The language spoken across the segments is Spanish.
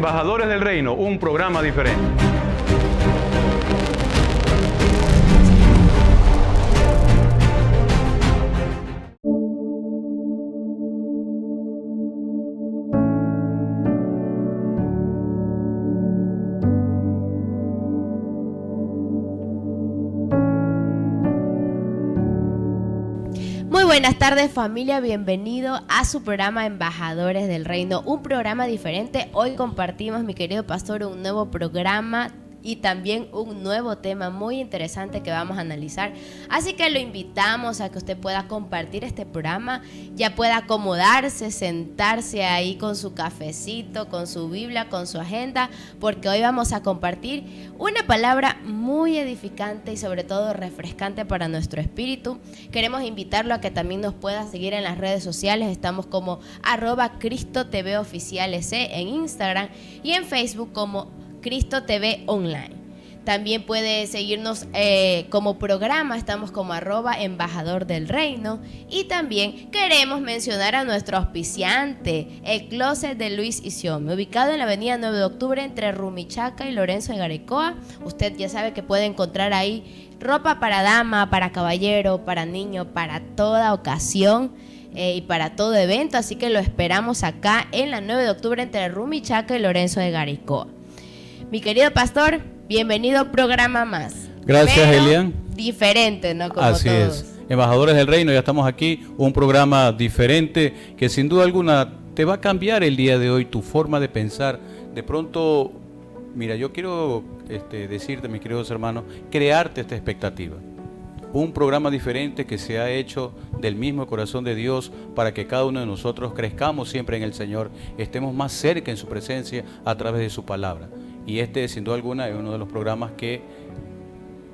Embajadores del Reino, un programa diferente. Muy buenas tardes, familia, bienvenido a su programa Embajadores del Reino, un programa diferente. Hoy compartimos, mi querido pastor, un nuevo programa y también un nuevo tema muy interesante que vamos a analizar. Así que lo invitamos a que usted pueda compartir este programa, ya pueda acomodarse, sentarse ahí con su cafecito, con su Biblia, con su agenda, porque hoy vamos a compartir una palabra muy edificante y sobre todo refrescante para nuestro espíritu. Queremos invitarlo a que también nos pueda seguir en las redes sociales. Estamos como @CristoTVOficialEC en Instagram y en Facebook como Cristo TV Online. También puede seguirnos como programa, estamos como @Embajador del Reino. Y también queremos mencionar a nuestro auspiciante, el Closet de Luis Isiome, ubicado en la avenida 9 de octubre entre Rumichaca y Lorenzo de Garicoa. Usted ya sabe que puede encontrar ahí ropa para dama, para caballero, para niño, para toda ocasión. Y para todo evento, así que lo esperamos acá en la 9 de octubre entre Rumichaca y Lorenzo de Garicoa. Mi querido pastor, bienvenido a un programa más. Gracias, Elian. Diferente, ¿no? Como así todos. es. Embajadores del Reino, ya estamos aquí, un programa diferente que sin duda alguna te va a cambiar el día de hoy tu forma de pensar. De pronto, mira, yo quiero decirte, mis queridos hermanos, crearte esta expectativa. Un programa diferente que se ha hecho del mismo corazón de Dios para que cada uno de nosotros crezcamos siempre en el Señor, estemos más cerca en su presencia a través de su palabra. Y sin duda alguna, es uno de los programas que,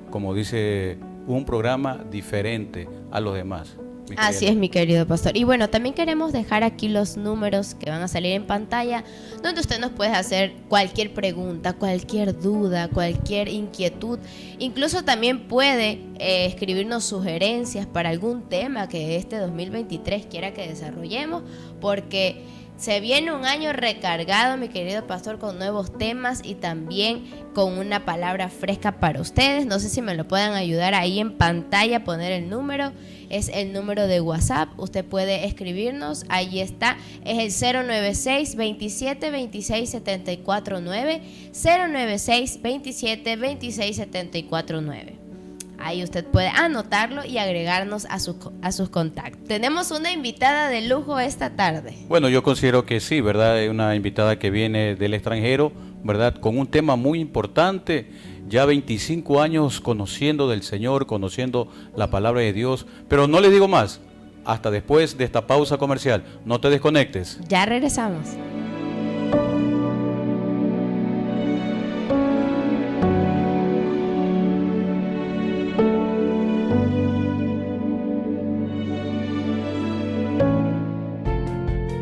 como dice, un programa diferente a los demás. Así es, mi querido pastor. Y bueno, también queremos dejar aquí los números que van a salir en pantalla, donde usted nos puede hacer cualquier pregunta, cualquier duda, cualquier inquietud. Incluso también puede escribirnos sugerencias para algún tema que este 2023 quiera que desarrollemos, porque se viene un año recargado, mi querido pastor, con nuevos temas y también con una palabra fresca para ustedes. No sé si me lo puedan ayudar ahí en pantalla a poner el número. Es el número de WhatsApp. Usted puede escribirnos. Ahí está. Es el 096-2726-749. 096-2726-749. Ahí usted puede anotarlo y agregarnos a sus contactos. Tenemos una invitada de lujo esta tarde. Bueno, yo considero que sí, ¿verdad? Es una invitada que viene del extranjero, ¿verdad? Con un tema muy importante. Ya 25 años conociendo del Señor, conociendo la palabra de Dios. Pero no le digo más, hasta después de esta pausa comercial. No te desconectes. Ya regresamos.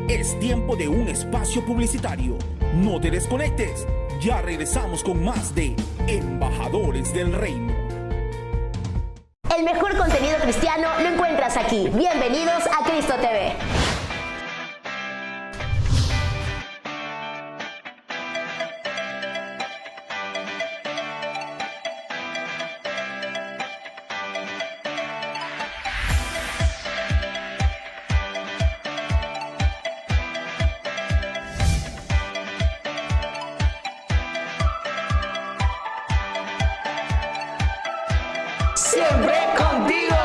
Es tiempo de un espacio publicitario. No te desconectes. Ya regresamos con más de Embajadores del Reino. El mejor contenido cristiano lo encuentras aquí. Bienvenidos a Cristo TV. Siempre contigo.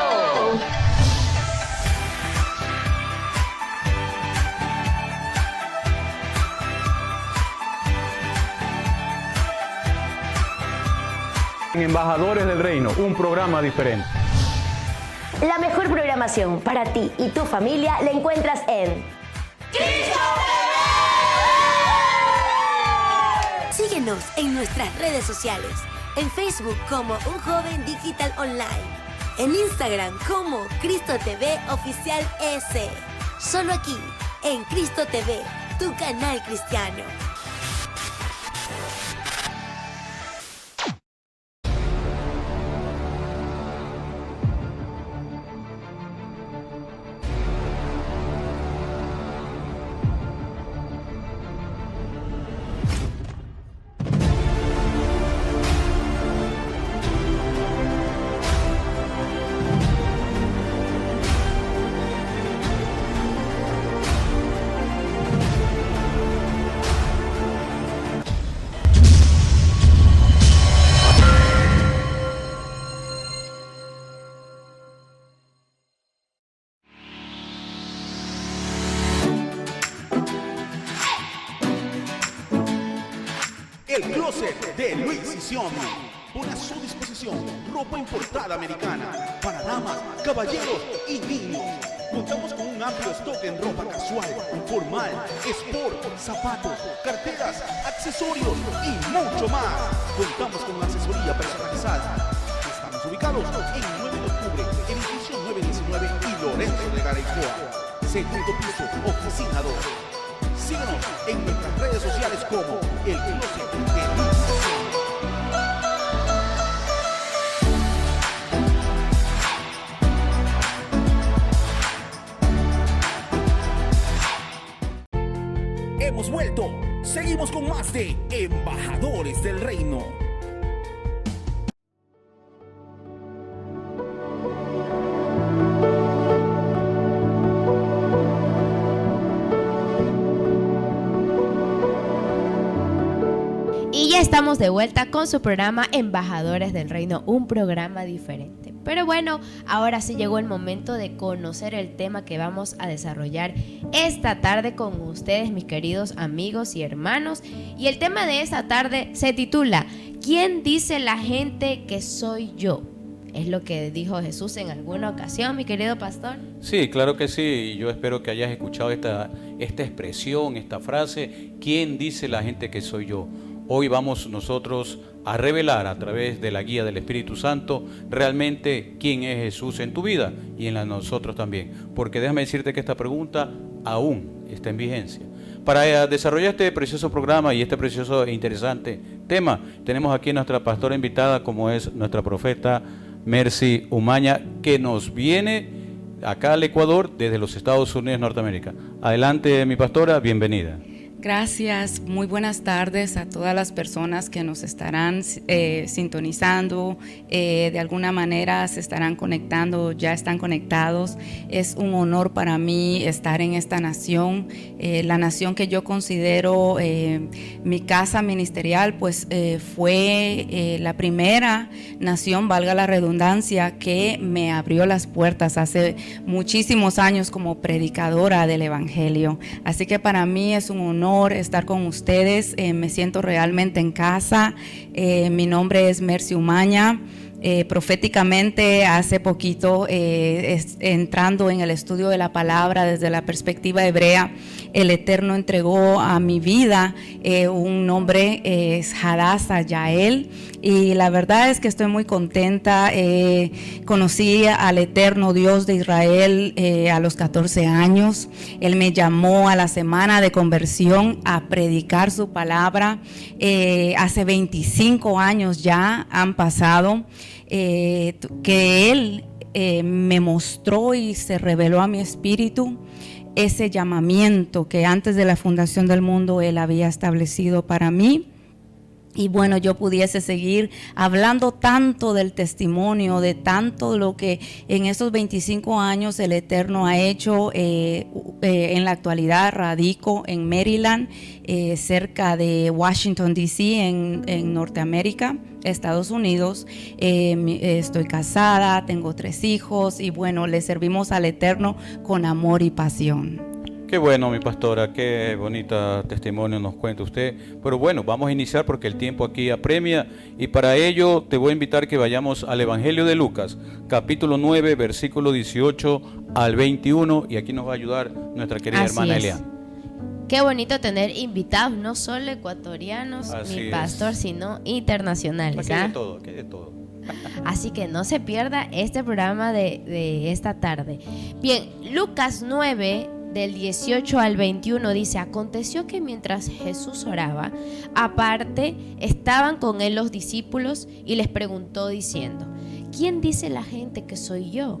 Embajadores del Reino, un programa diferente. La mejor programación para ti y tu familia la encuentras en Cristo TV. Síguenos en nuestras redes sociales. En Facebook como Un Joven Digital Online. En Instagram como Cristo TV Oficial EC. Solo aquí, en Cristo TV, tu canal cristiano. El closet de Luis y Xiaomi pone a su disposición ropa importada americana para damas, caballeros y niños. Contamos con un amplio stock en ropa casual, formal, sport, zapatos, carteras, accesorios y mucho más. Contamos con asesoría personalizada. Estamos ubicados en 9 de octubre, edificio 919 y Lorenzo de Garaycoa. Segundo piso, oficina 2. Síguenos en nuestras redes sociales como El Closet de Luis. Hemos vuelto. Seguimos con más de Embajadores del Reino. Y ya estamos de vuelta con su programa Embajadores del Reino, un programa diferente. Pero bueno, ahora sí llegó el momento de conocer el tema que vamos a desarrollar esta tarde con ustedes, mis queridos amigos y hermanos. Y el tema de esta tarde se titula ¿Quién dice la gente que soy yo? Es lo que dijo Jesús en alguna ocasión, mi querido pastor. Sí, claro que sí. Yo espero que hayas escuchado esta expresión, esta frase. ¿Quién dice la gente que soy yo? Hoy vamos nosotros a revelar a través de la guía del Espíritu Santo realmente quién es Jesús en tu vida y en la de nosotros también. Porque déjame decirte que esta pregunta aún está en vigencia. Para desarrollar este precioso programa y este precioso e interesante tema, tenemos aquí a nuestra pastora invitada, como es nuestra profeta Mercy Umaña, que nos viene acá al Ecuador desde los Estados Unidos de Norteamérica. Adelante, mi pastora, bienvenida. Gracias, muy buenas tardes a todas las personas que nos estarán sintonizando, de alguna manera se estarán conectando, ya están conectados. Es un honor para mí estar en esta nación, la nación que yo considero mi casa ministerial, pues fue la primera nación, valga la redundancia, que me abrió las puertas hace muchísimos años como predicadora del Evangelio. Así que para mí es un honor estar con ustedes, me siento realmente en casa. Mi nombre es Mercy Umaña. Proféticamente hace poquito, entrando en el estudio de la palabra desde la perspectiva hebrea, el Eterno entregó a mi vida un nombre, es Hadassah Yael, y la verdad es que estoy muy contenta. Conocí al Eterno Dios de Israel a los 14 años. Él me llamó a la semana de conversión a predicar su palabra. Hace 25 años ya han pasado. Que Él me mostró y se reveló a mi espíritu ese llamamiento que antes de la fundación del mundo Él había establecido para mí. Y bueno, yo pudiese seguir hablando tanto del testimonio, de tanto lo que en esos 25 años el Eterno ha hecho. En la actualidad radico en Maryland, cerca de Washington, D.C., en Norteamérica, Estados Unidos. Estoy casada, tengo 3 hijos y bueno, le servimos al Eterno con amor y pasión. Qué bueno, mi pastora, qué bonita testimonio nos cuenta usted. Pero bueno, vamos a iniciar porque el tiempo aquí apremia y para ello te voy a invitar que vayamos al Evangelio de Lucas, capítulo 9, versículo 18 al 21, y aquí nos va a ayudar nuestra querida hermana Eliana. Qué bonito tener invitados, no solo ecuatorianos, Así mi es. pastor, sino internacionales. Aquí hay de todo, aquí hay de todo. Así que no se pierda este programa de esta tarde. Bien, Lucas 9, del 18 al 21 dice: aconteció que mientras Jesús oraba, aparte estaban con él los discípulos y les preguntó diciendo: ¿quién dice la gente que soy yo?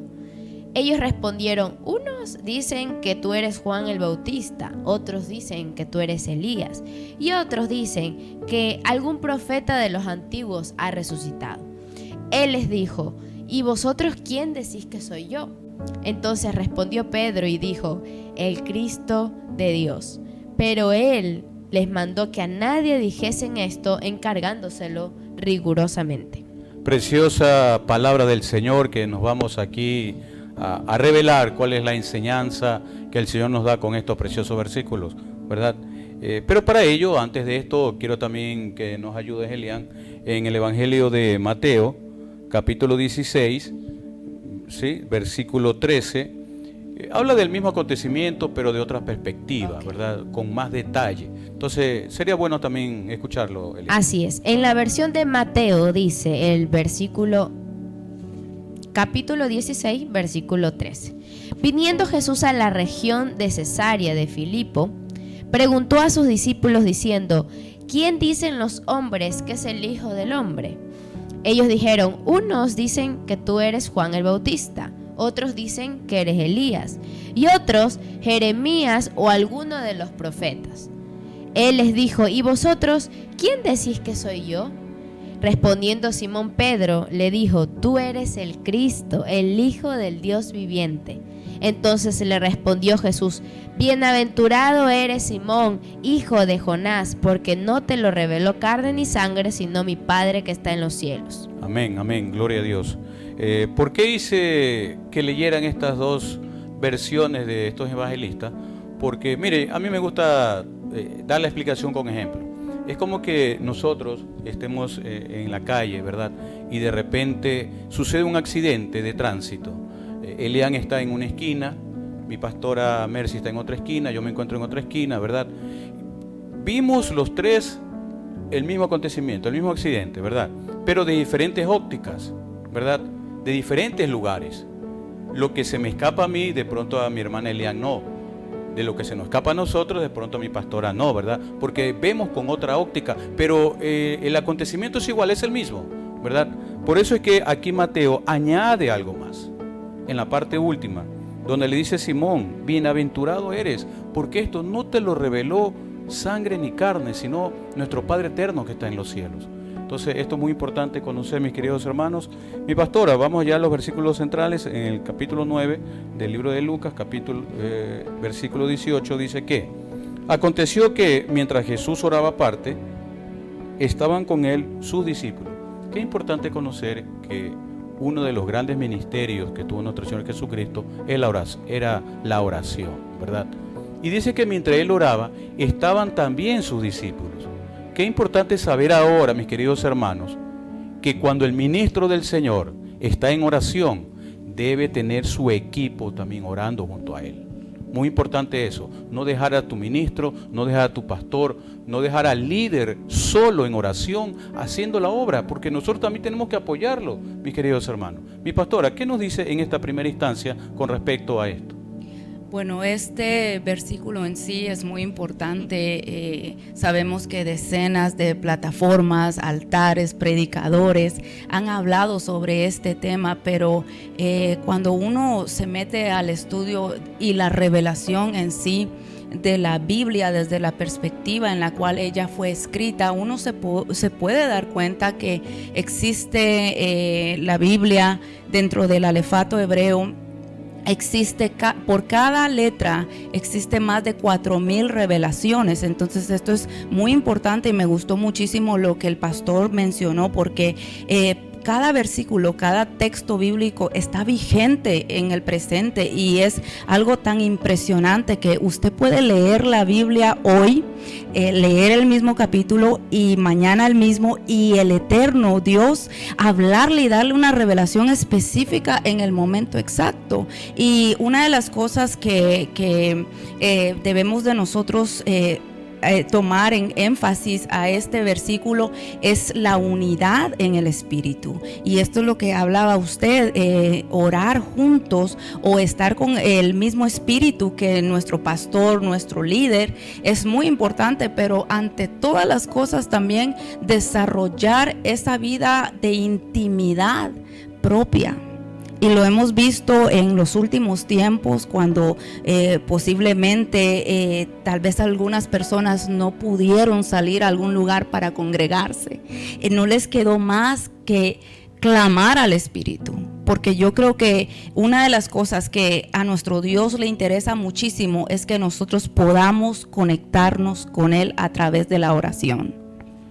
Ellos respondieron: unos dicen que tú eres Juan el Bautista, otros dicen que tú eres Elías, y otros dicen que algún profeta de los antiguos ha resucitado. Él les dijo: ¿y vosotros quién decís que soy yo? Entonces respondió Pedro y dijo: el Cristo de Dios. Pero él les mandó que a nadie dijesen esto, encargándoselo rigurosamente. Preciosa palabra del Señor que nos vamos aquí a revelar cuál es la enseñanza que el Señor nos da con estos preciosos versículos, ¿verdad? Pero para ello, antes de esto, quiero también que nos ayudes, Elian, en el Evangelio de Mateo, capítulo 16, ¿sí? Versículo 13. Habla del mismo acontecimiento, pero de otra perspectiva, ¿verdad? Con más detalle. Entonces, sería bueno también escucharlo, Elian. Así es. En la versión de Mateo dice el capítulo 16, versículo 13. Viniendo Jesús a la región de Cesarea de Filipo, preguntó a sus discípulos diciendo: ¿quién dicen los hombres que es el Hijo del Hombre? Ellos dijeron: unos dicen que tú eres Juan el Bautista, otros dicen que eres Elías, y otros Jeremías o alguno de los profetas. Él les dijo: ¿y vosotros quién decís que soy yo? Respondiendo Simón Pedro, le dijo: tú eres el Cristo, el Hijo del Dios viviente. Entonces le respondió Jesús: bienaventurado eres Simón, hijo de Jonás, porque no te lo reveló carne ni sangre, sino mi Padre que está en los cielos. Amén, amén, gloria a Dios. ¿Por qué hice que leyeran estas dos versiones de estos evangelistas? Porque, mire, a mí me gusta dar la explicación con ejemplo. Es como que nosotros estemos en la calle, ¿verdad? Y de repente sucede un accidente de tránsito. Elian está en una esquina, mi pastora Mercy está en otra esquina, yo me encuentro en otra esquina, ¿verdad? Vimos los tres el mismo acontecimiento, el mismo accidente, ¿verdad? Pero de diferentes ópticas, ¿verdad? De diferentes lugares. Lo que se me escapa a mí, de pronto a mi hermana Elian no. De lo que se nos escapa a nosotros, de pronto a mi pastora no, ¿verdad? Porque vemos con otra óptica, pero el acontecimiento es igual, es el mismo, ¿verdad? Por eso es que aquí Mateo añade algo más. En la parte última, donde le dice Simón: bienaventurado eres, porque esto no te lo reveló sangre ni carne, sino nuestro Padre eterno que está en los cielos. Entonces, esto es muy importante conocer, mis queridos hermanos. Mi pastora, vamos ya a los versículos centrales. En el capítulo 9 del libro de Lucas, versículo 18, dice que aconteció que mientras Jesús oraba aparte, estaban con él sus discípulos. Qué importante conocer que uno de los grandes ministerios que tuvo nuestro Señor Jesucristo era la oración, ¿verdad? Y dice que mientras él oraba, estaban también sus discípulos. Qué importante saber ahora, mis queridos hermanos, que cuando el ministro del Señor está en oración, debe tener su equipo también orando junto a él. Muy importante eso, no dejar a tu ministro, no dejar a tu pastor, no dejar al líder solo en oración haciendo la obra, porque nosotros también tenemos que apoyarlo, mis queridos hermanos. Mi pastora, ¿qué nos dice en esta primera instancia con respecto a esto? Bueno, este versículo en sí es muy importante. Sabemos que decenas de plataformas, altares, predicadores han hablado sobre este tema, pero cuando uno se mete al estudio y la revelación en sí de la Biblia desde la perspectiva en la cual ella fue escrita, uno se puede dar cuenta que existe la Biblia dentro del alefato hebreo. Existe por cada letra existe más de 4,000 revelaciones. Entonces esto es muy importante y me gustó muchísimo lo que el pastor mencionó, porque cada versículo, cada texto bíblico está vigente en el presente, y es algo tan impresionante que usted puede leer la Biblia hoy, leer el mismo capítulo y mañana el mismo, y el eterno Dios hablarle y darle una revelación específica en el momento exacto. Y una de las cosas que debemos de nosotros tomar en énfasis a este versículo es la unidad en el espíritu, y esto es lo que hablaba usted, orar juntos o estar con el mismo espíritu que nuestro pastor, nuestro líder, es muy importante, pero ante todas las cosas también desarrollar esa vida de intimidad propia. Y lo hemos visto en los últimos tiempos, cuando posiblemente tal vez algunas personas no pudieron salir a algún lugar para congregarse. No les quedó más que clamar al Espíritu, porque yo creo que una de las cosas que a nuestro Dios le interesa muchísimo es que nosotros podamos conectarnos con Él a través de la oración.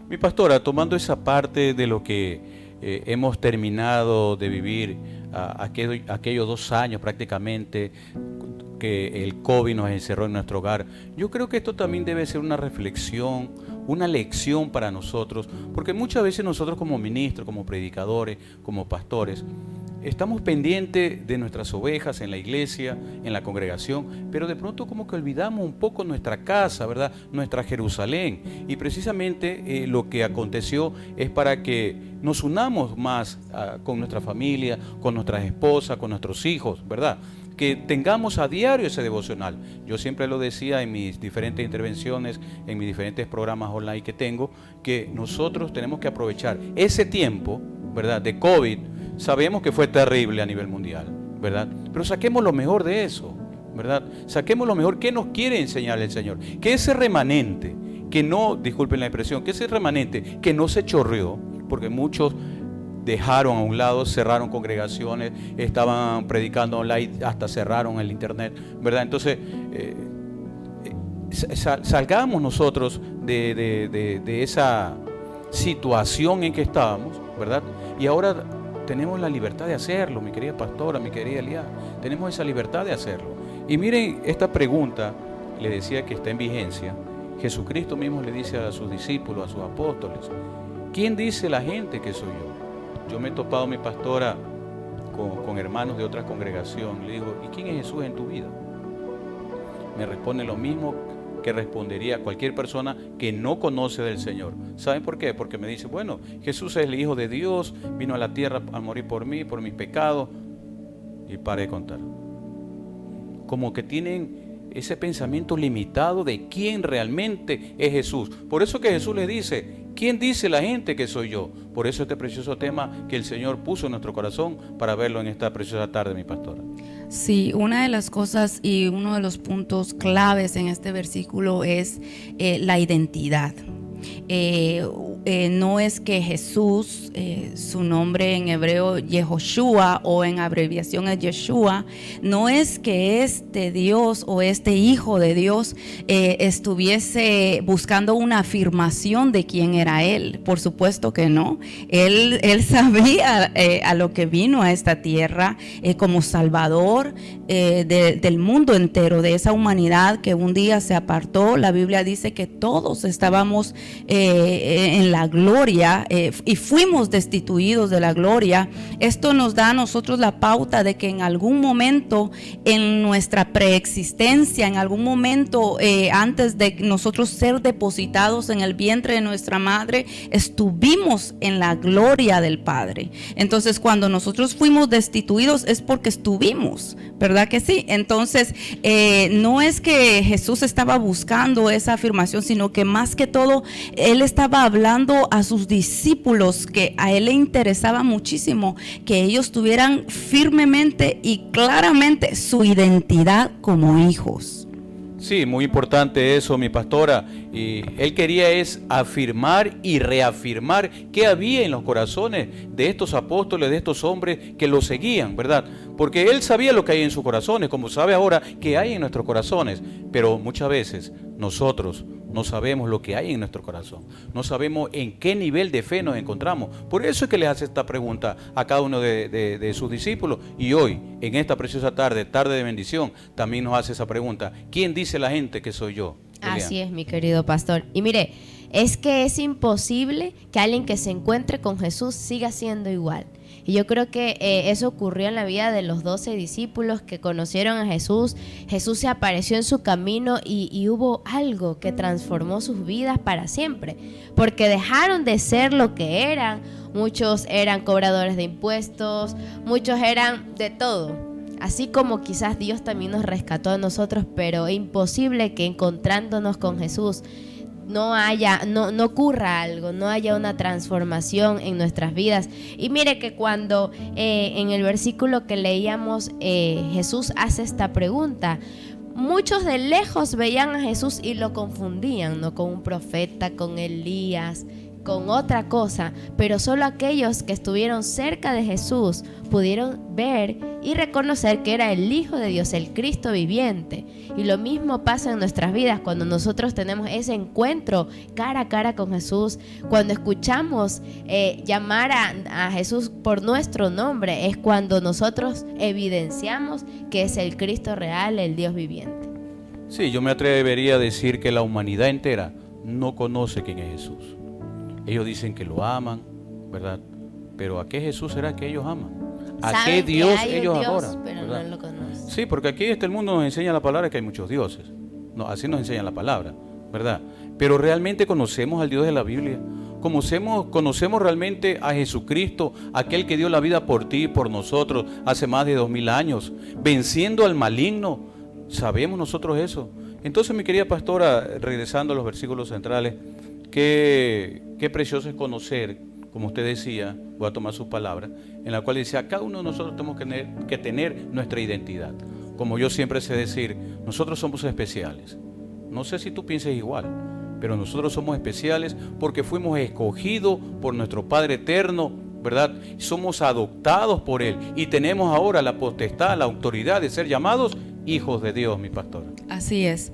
Mi pastora, tomando esa parte de lo que hemos terminado de vivir aquellos 2 años prácticamente que el COVID nos encerró en nuestro hogar. Yo creo que esto también debe ser una reflexión, una lección para nosotros, porque muchas veces nosotros como ministros, como predicadores, como pastores, estamos pendientes de nuestras ovejas en la iglesia, en la congregación, pero de pronto como que olvidamos un poco nuestra casa, ¿verdad? Nuestra Jerusalén. Y precisamente lo que aconteció es para que nos unamos más con nuestra familia, con nuestras esposas, con nuestros hijos, ¿verdad? Que tengamos a diario ese devocional. Yo siempre lo decía en mis diferentes intervenciones, en mis diferentes programas online que tengo, que nosotros tenemos que aprovechar ese tiempo, ¿verdad?, de COVID. Sabemos que fue terrible a nivel mundial, ¿verdad? Pero saquemos lo mejor de eso, ¿verdad? Saquemos lo mejor. ¿Qué nos quiere enseñar el Señor? Que ese remanente, que no, disculpen la expresión, que ese remanente que no se chorreó, porque muchos dejaron a un lado, cerraron congregaciones, estaban predicando online, hasta cerraron el internet, ¿verdad? Entonces, salgamos nosotros de esa situación en que estábamos, ¿verdad? Y ahora tenemos la libertad de hacerlo, mi querida pastora, mi querida Elia, tenemos esa libertad de hacerlo. Y miren esta pregunta, le decía que está en vigencia. Jesucristo mismo le dice a sus discípulos, a sus apóstoles: ¿quién dice la gente que soy yo? Yo me he topado, mi pastora, con hermanos de otra congregación. Le digo: ¿y quién es Jesús en tu vida? Me responde lo mismo que respondería cualquier persona que no conoce del Señor. ¿Saben por qué? Porque me dice: bueno, Jesús es el Hijo de Dios, vino a la tierra a morir por mí, por mis pecados. Y paré de contar. Como que tienen ese pensamiento limitado de quién realmente es Jesús. Por eso que Jesús les dice: ¿quién dice la gente que soy yo? Por eso este precioso tema que el Señor puso en nuestro corazón para verlo en esta preciosa tarde, mi pastora. Sí, una de las cosas y uno de los puntos claves en este versículo es la identidad. No es que Jesús, su nombre en hebreo Yehoshua o en abreviación es Yeshua, no es que este Dios o este Hijo de Dios estuviese buscando una afirmación de quién era Él. Por supuesto que no. Él sabía a lo que vino a esta tierra como Salvador del mundo entero, de esa humanidad que un día se apartó. La Biblia dice que todos estábamos en la gloria y fuimos destituidos de la gloria. Esto nos da a nosotros la pauta de que en algún momento en nuestra preexistencia, en algún momento antes de nosotros ser depositados en el vientre de nuestra madre, estuvimos en la gloria del Padre. Entonces, cuando nosotros fuimos destituidos es porque estuvimos, ¿verdad que sí? Entonces, no es que Jesús estaba buscando esa afirmación, sino que más que todo Él estaba hablando a sus discípulos, que a Él le interesaba muchísimo que ellos tuvieran firmemente y claramente su identidad como hijos. Sí, muy importante eso, mi pastora. Y Él quería afirmar y reafirmar qué había en los corazones de estos apóstoles, de estos hombres que lo seguían, ¿verdad? Porque Él sabía lo que hay en sus corazones, como sabe ahora que hay en nuestros corazones. Pero muchas veces nosotros no sabemos lo que hay en nuestro corazón. No sabemos en qué nivel de fe nos encontramos. Por eso es que les hace esta pregunta a cada uno de sus discípulos. Y hoy, en esta preciosa tarde de bendición, también nos hace esa pregunta: ¿quién dice la gente que soy yo? Así es, mi querido pastor. Y mire, es que es imposible que alguien que se encuentre con Jesús siga siendo igual. Y yo creo que eso ocurrió en la vida de los 12 discípulos que conocieron a Jesús. Jesús se apareció en su camino y hubo algo que transformó sus vidas para siempre, porque dejaron de ser lo que eran. Muchos eran cobradores de impuestos, muchos eran de todo. Así como quizás Dios también nos rescató a nosotros, pero es imposible que encontrándonos con Jesús no ocurra algo, no haya una transformación en nuestras vidas. Y mire que cuando en el versículo que leíamos Jesús hace esta pregunta, muchos de lejos veían a Jesús y lo confundían, ¿no?, con un profeta, con Elías, con otra cosa, pero solo aquellos que estuvieron cerca de Jesús pudieron ver y reconocer que era el Hijo de Dios, el Cristo viviente. Y lo mismo pasa en nuestras vidas cuando nosotros tenemos ese encuentro cara a cara con Jesús, cuando escuchamos llamar a Jesús por nuestro nombre, es cuando nosotros evidenciamos que es el Cristo real, el Dios viviente. Sí, yo me atrevería a decir que la humanidad entera no conoce quién es Jesús. Ellos dicen que lo aman, ¿verdad? Pero ¿a qué Jesús será que ellos aman? ¿A qué Dios ellos adoran? Pero ¿verdad? no lo conocen. Sí, porque aquí el mundo nos enseña la palabra que hay muchos dioses. No, así nos enseña la palabra, ¿verdad? Pero realmente conocemos al Dios de la Biblia. Conocemos realmente a Jesucristo, aquel que dio la vida por ti y por nosotros hace más de 2000 años, venciendo al maligno. ¿Sabemos nosotros eso? Entonces, mi querida pastora, regresando a los versículos centrales, qué precioso es conocer, como usted decía, voy a tomar sus palabras, en la cual dice, a cada uno de nosotros tenemos que tener nuestra identidad. Como yo siempre sé decir, nosotros somos especiales. No sé si tú piensas igual, pero nosotros somos especiales porque fuimos escogidos por nuestro Padre eterno, ¿verdad? Somos adoptados por Él y tenemos ahora la potestad, la autoridad de ser llamados hijos de Dios, mi pastora. Así es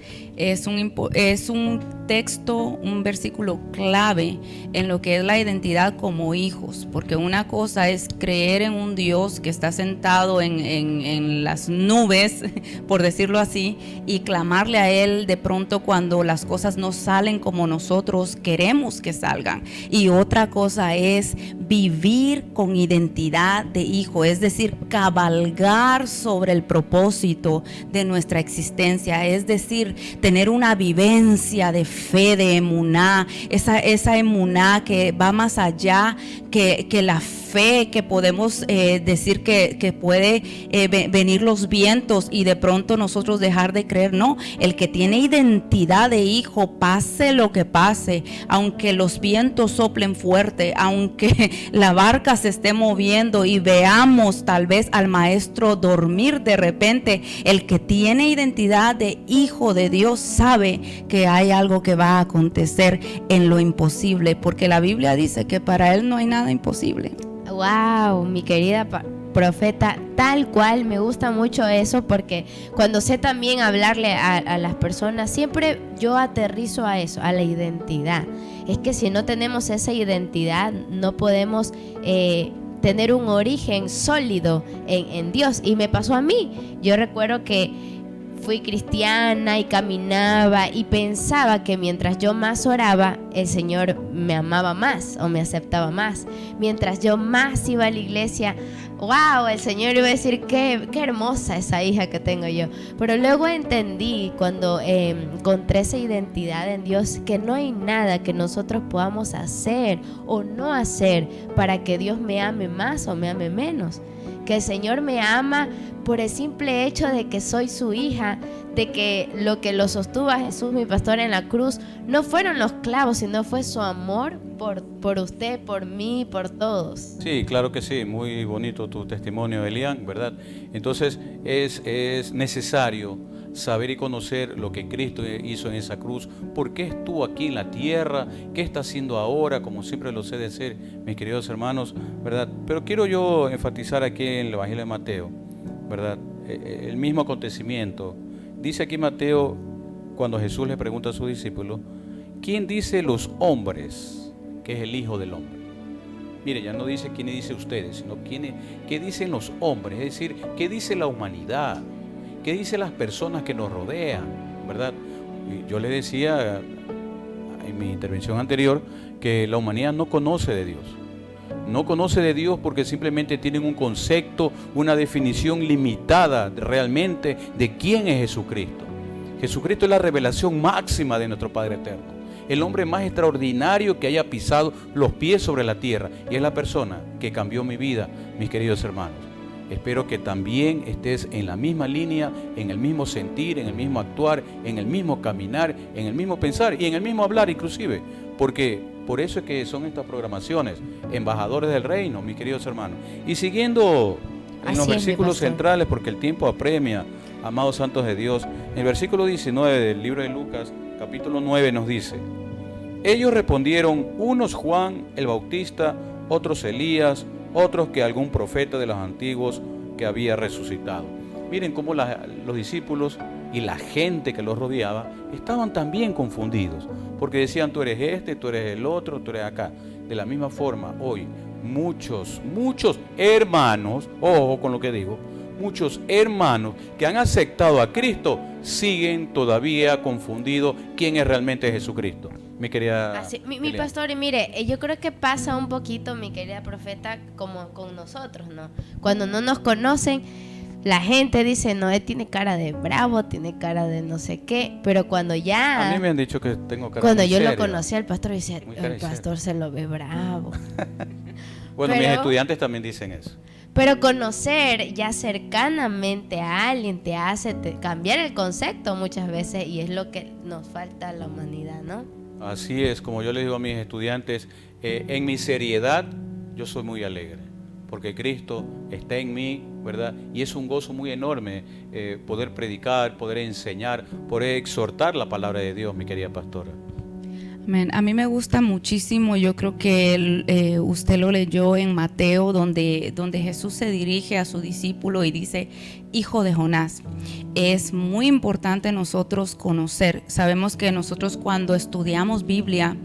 un texto, un versículo clave en lo que es la identidad como hijos, porque una cosa es creer en un Dios que está sentado en las nubes, por decirlo así, y clamarle a Él de pronto cuando las cosas no salen como nosotros queremos que salgan. Y otra cosa es vivir con identidad de hijo, es decir, cabalgar sobre el propósito de nuestra existencia, es decir, tener una vivencia de fe, de emuná, esa emuná que va más allá que la fe, que podemos decir que puede venir los vientos y de pronto nosotros dejar de creer. No, el que tiene identidad de hijo, pase lo que pase, aunque los vientos soplen fuerte, aunque la barca se esté moviendo y veamos tal vez al maestro dormir de repente, el que tiene identidad de hijo de Dios sabe que hay algo que va a acontecer en lo imposible, porque la Biblia dice que para Él no hay nada imposible. Wow, mi querida profeta, tal cual, me gusta mucho eso, porque cuando sé también hablarle a las personas, siempre yo aterrizo a eso, a la identidad. Es que si no tenemos esa identidad, no podemos tener un origen sólido en Dios. Y me pasó a mí. Yo recuerdo que fui cristiana y caminaba y pensaba que mientras yo más oraba, el Señor me amaba más o me aceptaba más. Mientras yo más iba a la iglesia, wow, el Señor iba a decir qué hermosa esa hija que tengo yo. Pero luego entendí, cuando encontré esa identidad en Dios, que no hay nada que nosotros podamos hacer o no hacer para que Dios me ame más o me ame menos. Que el Señor me ama por el simple hecho de que soy su hija, de que lo sostuvo a Jesús, mi pastor, en la cruz, no fueron los clavos, sino fue su amor por usted, por mí, por todos. Sí, claro que sí, muy bonito tu testimonio, Elian, ¿verdad? Entonces es necesario saber y conocer lo que Cristo hizo en esa cruz, por qué estuvo aquí en la tierra, qué está haciendo ahora, como siempre lo sé decir, mis queridos hermanos, ¿verdad? Pero quiero yo enfatizar aquí en el Evangelio de Mateo, ¿verdad? El mismo acontecimiento. Dice aquí Mateo, cuando Jesús le pregunta a sus discípulos, ¿quién dice los hombres que es el Hijo del Hombre? Mire, ya no dice quién dice ustedes, sino qué dicen los hombres, es decir, qué dice la humanidad, qué dicen las personas que nos rodean, ¿verdad? Y yo le decía en mi intervención anterior que la humanidad no conoce de Dios. No conoce de Dios porque simplemente tienen un concepto, una definición limitada realmente de quién es Jesucristo. Jesucristo es la revelación máxima de nuestro Padre Eterno, el hombre más extraordinario que haya pisado los pies sobre la tierra, y es la persona que cambió mi vida, mis queridos hermanos. Espero que también estés en la misma línea, en el mismo sentir, en el mismo actuar, en el mismo caminar, en el mismo pensar y en el mismo hablar inclusive, porque por eso es que son estas programaciones, embajadores del reino, mis queridos hermanos. Y siguiendo en los versículos centrales, porque el tiempo apremia, amados santos de Dios, en el versículo 19 del libro de Lucas, capítulo 9, nos dice: ellos respondieron, unos Juan el Bautista, otros Elías, otros que algún profeta de los antiguos que había resucitado. Miren cómo los discípulos y la gente que los rodeaba estaban también confundidos, porque decían: tú eres este, tú eres el otro, tú eres acá. De la misma forma, hoy muchos hermanos, ojo con lo que digo, muchos hermanos que han aceptado a Cristo siguen todavía confundidos quién es realmente Jesucristo. Mi querida mi pastor, y mire, yo creo que pasa un poquito, mi querida profeta, como con nosotros, ¿no? Cuando no nos conocen, la gente dice: no, él tiene cara de bravo, tiene cara de no sé qué, pero cuando ya... A mí me han dicho que tengo cara cuando muy yo serio. lo conocí al pastor, dice: Muy el pastor se lo ve bravo. Bueno, Pero- mis estudiantes también dicen eso. Pero conocer ya cercanamente a alguien te hace cambiar el concepto muchas veces, y es lo que nos falta a la humanidad, ¿no? Así es, como yo les digo a mis estudiantes, en mi seriedad yo soy muy alegre, porque Cristo está en mí, ¿verdad? Y es un gozo muy enorme poder predicar, poder enseñar, poder exhortar la palabra de Dios, mi querida pastora. Amén. A mí me gusta muchísimo, yo creo que usted lo leyó en Mateo, donde Jesús se dirige a su discípulo y dice: hijo de Jonás. Es muy importante nosotros conocer. Sabemos que nosotros cuando estudiamos Biblia,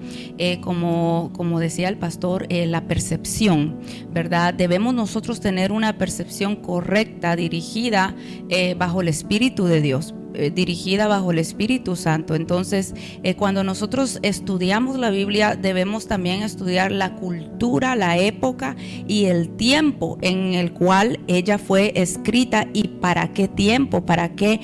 como decía el pastor, la percepción, ¿verdad? Debemos nosotros tener una percepción correcta, dirigida bajo el Espíritu de Dios, dirigida bajo el Espíritu Santo. Entonces, cuando nosotros estudiamos la Biblia, debemos también estudiar la cultura, la época y el tiempo en el cual ella fue escrita y para qué tiempo, para qué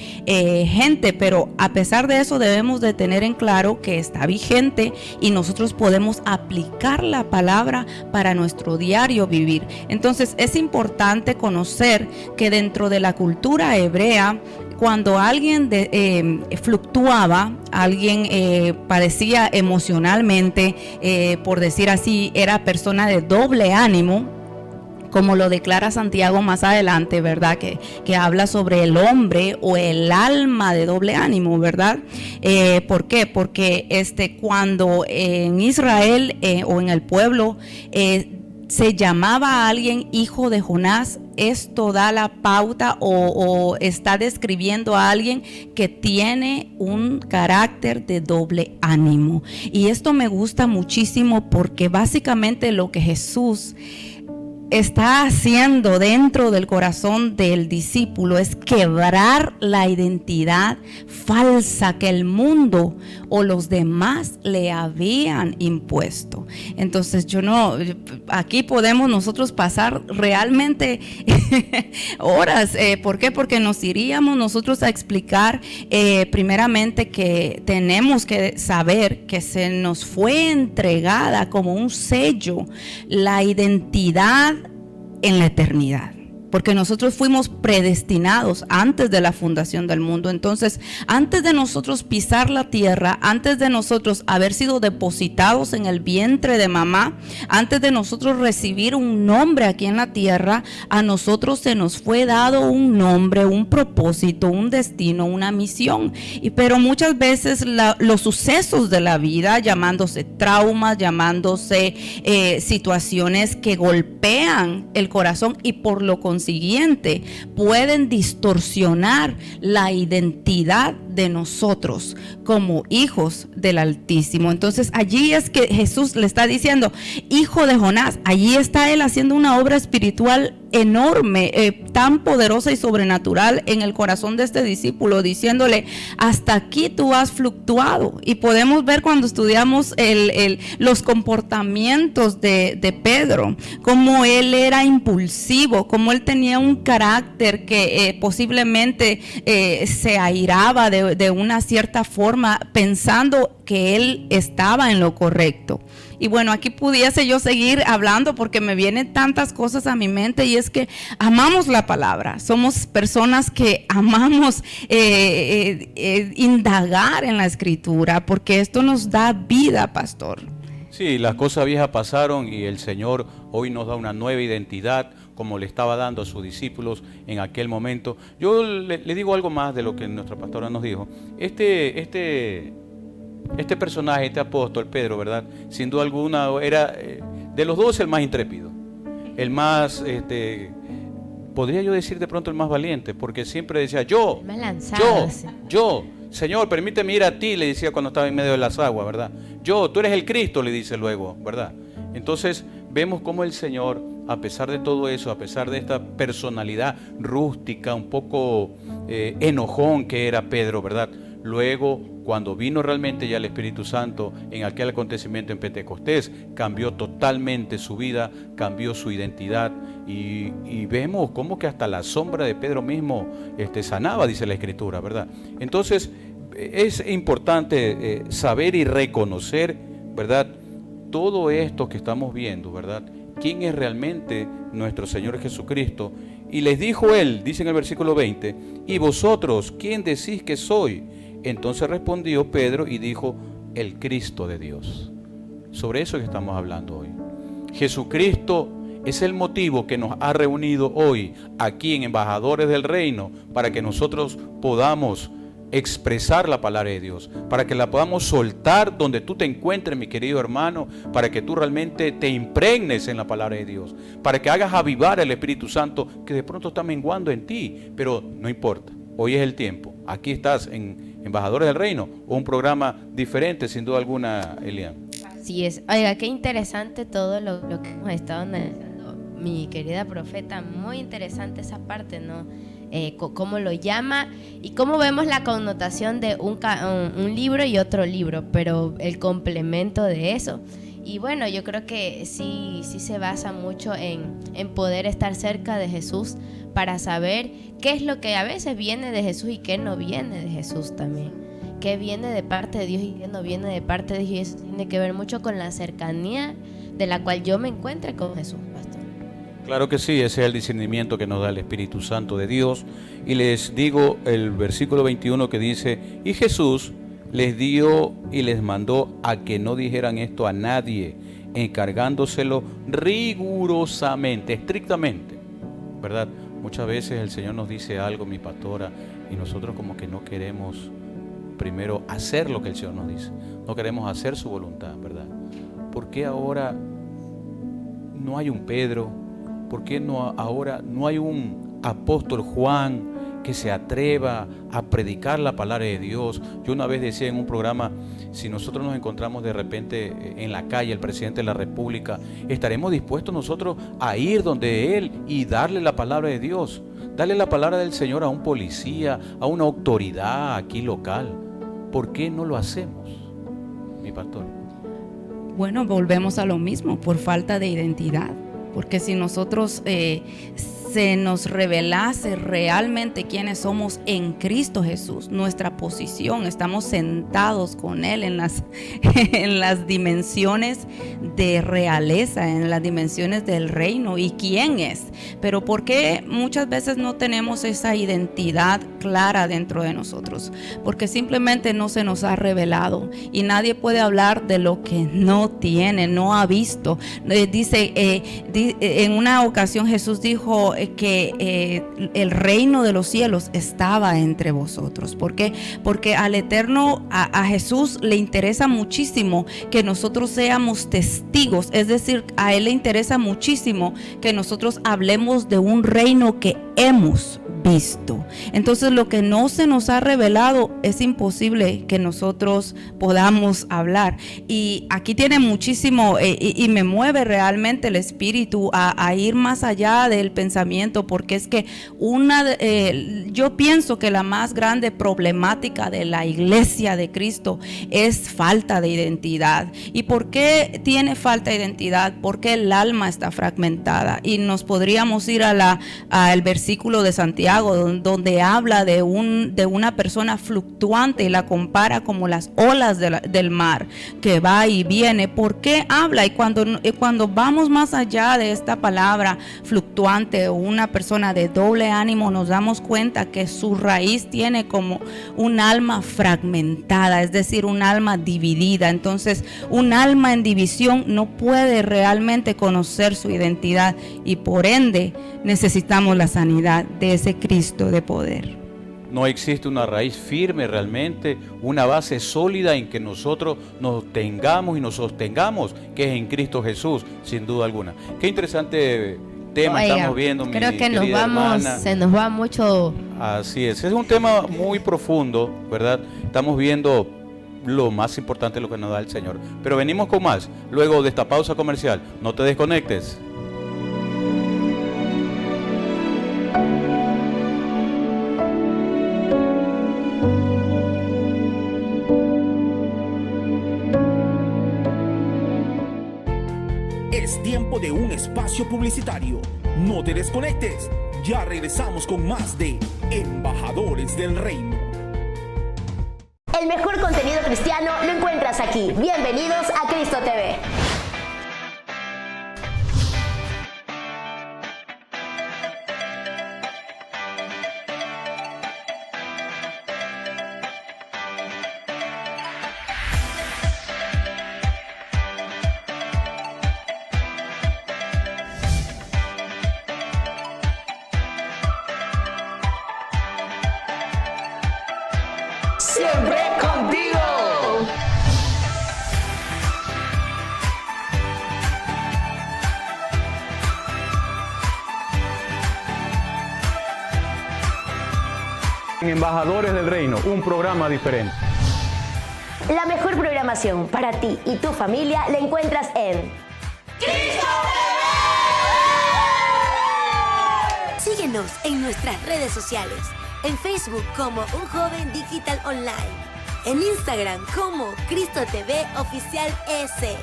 gente. Pero a pesar de eso, debemos de tener en claro que está vigente y nosotros podemos aplicar la palabra para nuestro diario vivir. Entonces, es importante conocer que dentro de la cultura hebrea, cuando alguien fluctuaba, alguien padecía emocionalmente, por decir así, era persona de doble ánimo, como lo declara Santiago más adelante, ¿verdad? Que habla sobre el hombre o el alma de doble ánimo, ¿verdad? ¿Por qué? Porque cuando en Israel o en el pueblo se llamaba a alguien hijo de Jonás, esto da la pauta o está describiendo a alguien que tiene un carácter de doble ánimo. Y esto me gusta muchísimo porque básicamente lo que Jesús está haciendo dentro del corazón del discípulo es quebrar la identidad falsa que el mundo o los demás le habían impuesto. Entonces aquí podemos nosotros pasar realmente horas. ¿Por qué? Porque nos iríamos nosotros a explicar primeramente que tenemos que saber que se nos fue entregada como un sello la identidad en la eternidad, porque nosotros fuimos predestinados antes de la fundación del mundo. Entonces, antes de nosotros pisar la tierra, antes de nosotros haber sido depositados en el vientre de mamá, antes de nosotros recibir un nombre aquí en la tierra, a nosotros se nos fue dado un nombre, un propósito, un destino, una misión. Pero muchas veces los sucesos de la vida, llamándose traumas, llamándose situaciones que golpean el corazón y por lo consiguiente pueden distorsionar la identidad de nosotros como hijos del Altísimo. Entonces allí es que Jesús le está diciendo: hijo de Jonás. Allí está él haciendo una obra espiritual enorme, tan poderosa y sobrenatural en el corazón de este discípulo, diciéndole: hasta aquí tú has fluctuado. Y podemos ver cuando estudiamos los comportamientos de Pedro, cómo él era impulsivo, cómo él tenía un carácter que posiblemente se airaba de una cierta forma, pensando que él estaba en lo correcto. Y bueno, aquí pudiese yo seguir hablando porque me vienen tantas cosas a mi mente, y es que amamos la palabra. Somos personas que amamos indagar en la escritura, porque esto nos da vida, pastor. Sí, las cosas viejas pasaron y el Señor hoy nos da una nueva identidad, como le estaba dando a sus discípulos en aquel momento. Yo le digo algo más de lo que nuestra pastora nos dijo. Este personaje, este apóstol Pedro, ¿verdad? Sin duda alguna era de los dos el más intrépido. el más, podría yo decir de pronto el más valiente, porque siempre decía yo, Más lanzado, sí. yo, Señor, permíteme ir a ti, le decía cuando estaba en medio de las aguas, ¿verdad? Tú eres el Cristo, le dice luego, ¿verdad? Entonces vemos cómo el Señor, a pesar de todo eso, a pesar de esta personalidad rústica, un poco enojón que era Pedro, ¿verdad? Luego, cuando vino realmente ya el Espíritu Santo en aquel acontecimiento en Pentecostés, cambió totalmente su vida, cambió su identidad y vemos cómo que hasta la sombra de Pedro mismo sanaba, dice la Escritura, ¿verdad? Entonces, es importante saber y reconocer, ¿verdad? Todo esto que estamos viendo, ¿verdad? ¿Quién es realmente nuestro Señor Jesucristo? Y les dijo él, dice en el versículo 20, ¿y vosotros quién decís que soy? Entonces respondió Pedro y dijo, el Cristo de Dios. Sobre eso que estamos hablando hoy. Jesucristo es el motivo que nos ha reunido hoy aquí en Embajadores del Reino para que nosotros podamos expresar la palabra de Dios, para que la podamos soltar donde tú te encuentres, mi querido hermano, para que tú realmente te impregnes en la palabra de Dios, para que hagas avivar el Espíritu Santo que de pronto está menguando en ti, pero no importa, hoy es el tiempo. Aquí estás en Embajadores del Reino, un programa diferente sin duda alguna, Elian. Así es. Oiga, qué interesante todo lo que hemos estado analizando, mi querida profeta, muy interesante esa parte, ¿no? Cómo lo llama y cómo vemos la connotación de un libro y otro libro, pero el complemento de eso. Y bueno, yo creo que sí se basa mucho en poder estar cerca de Jesús para saber qué es lo que a veces viene de Jesús y qué no viene de Jesús también. Qué viene de parte de Dios y qué no viene de parte de Dios. Y eso tiene que ver mucho con la cercanía de la cual yo me encuentre con Jesús, pastor. Claro que sí, ese es el discernimiento que nos da el Espíritu Santo de Dios. Y les digo el versículo 21 que dice, y Jesús les dio y les mandó a que no dijeran esto a nadie, encargándoselo rigurosamente, estrictamente, ¿verdad? Muchas veces el Señor nos dice algo, mi pastora, y nosotros como que no queremos primero hacer lo que el Señor nos dice, no queremos hacer su voluntad, ¿verdad? ¿Por qué ahora no hay un Pedro? ¿Por qué ahora no hay un apóstol Juan que se atreva a predicar la palabra de Dios? Yo una vez decía en un programa, si nosotros nos encontramos de repente en la calle, el presidente de la República, ¿estaremos dispuestos nosotros a ir donde él y darle la palabra de Dios? Darle la palabra del Señor a un policía, a una autoridad aquí local. ¿Por qué no lo hacemos, mi pastor? Bueno, volvemos a lo mismo, por falta de identidad. Porque si nosotros se nos revelase realmente quiénes somos en Cristo Jesús, nuestra posición, estamos sentados con Él en las dimensiones de realeza, en las dimensiones del reino y quién es. Pero ¿por qué muchas veces no tenemos esa identidad clara dentro de nosotros? Porque simplemente no se nos ha revelado y nadie puede hablar de lo que no tiene, no ha visto. Dice, en una ocasión Jesús dijo que el reino de los cielos estaba entre vosotros. ¿Por qué? Porque al Eterno, a Jesús le interesa muchísimo que nosotros seamos testigos, es decir, a Él le interesa muchísimo que nosotros hablemos de un reino que hemos visto. Entonces lo que no se nos ha revelado es imposible que nosotros podamos hablar. Y aquí tiene muchísimo y me mueve realmente el espíritu a ir más allá del pensamiento, porque es que yo pienso que la más grande problemática de la iglesia de Cristo es falta de identidad. ¿Y por qué tiene falta de identidad? Porque el alma está fragmentada, y nos podríamos ir al versículo de Santiago donde habla de una persona fluctuante y la compara como las olas del mar que va y viene. ¿Por qué habla? Y cuando vamos más allá de esta palabra fluctuante o una persona de doble ánimo, nos damos cuenta que su raíz tiene como un alma fragmentada, es decir, un alma dividida. Entonces, un alma en división no puede realmente conocer su identidad, y por ende necesitamos la sanidad de ese Cristo de poder. No existe una raíz firme realmente, una base sólida en que nosotros nos tengamos y nos sostengamos, que es en Cristo Jesús, sin duda alguna. Qué interesante tema Oiga, estamos viendo, mi creo que querida hermana. se nos va mucho. Así es un tema muy profundo, ¿verdad? Estamos viendo lo más importante, lo que nos da el Señor. Pero venimos con más, luego de esta pausa comercial. No te desconectes. Es tiempo de un espacio publicitario. No te desconectes. Ya regresamos con más de Embajadores del Reino. El mejor contenido cristiano lo encuentras aquí. Bienvenidos a Cristo TV. Siempre contigo. Embajadores del Reino, un programa diferente. La mejor programación para ti y tu familia la encuentras en ¡Cristo TV! Síguenos en nuestras redes sociales. En Facebook como Un Joven Digital Online. En Instagram como Cristo TV Oficial S.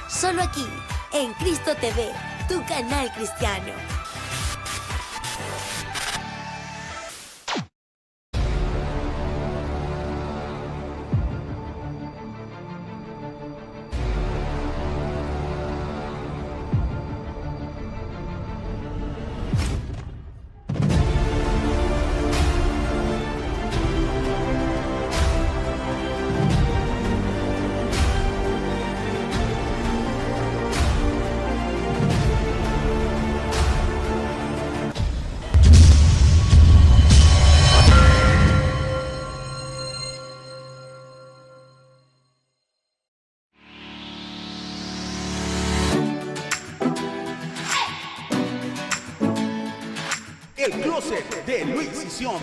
Solo aquí, en Cristo TV, tu canal cristiano. El closet de Luis y Xiaomi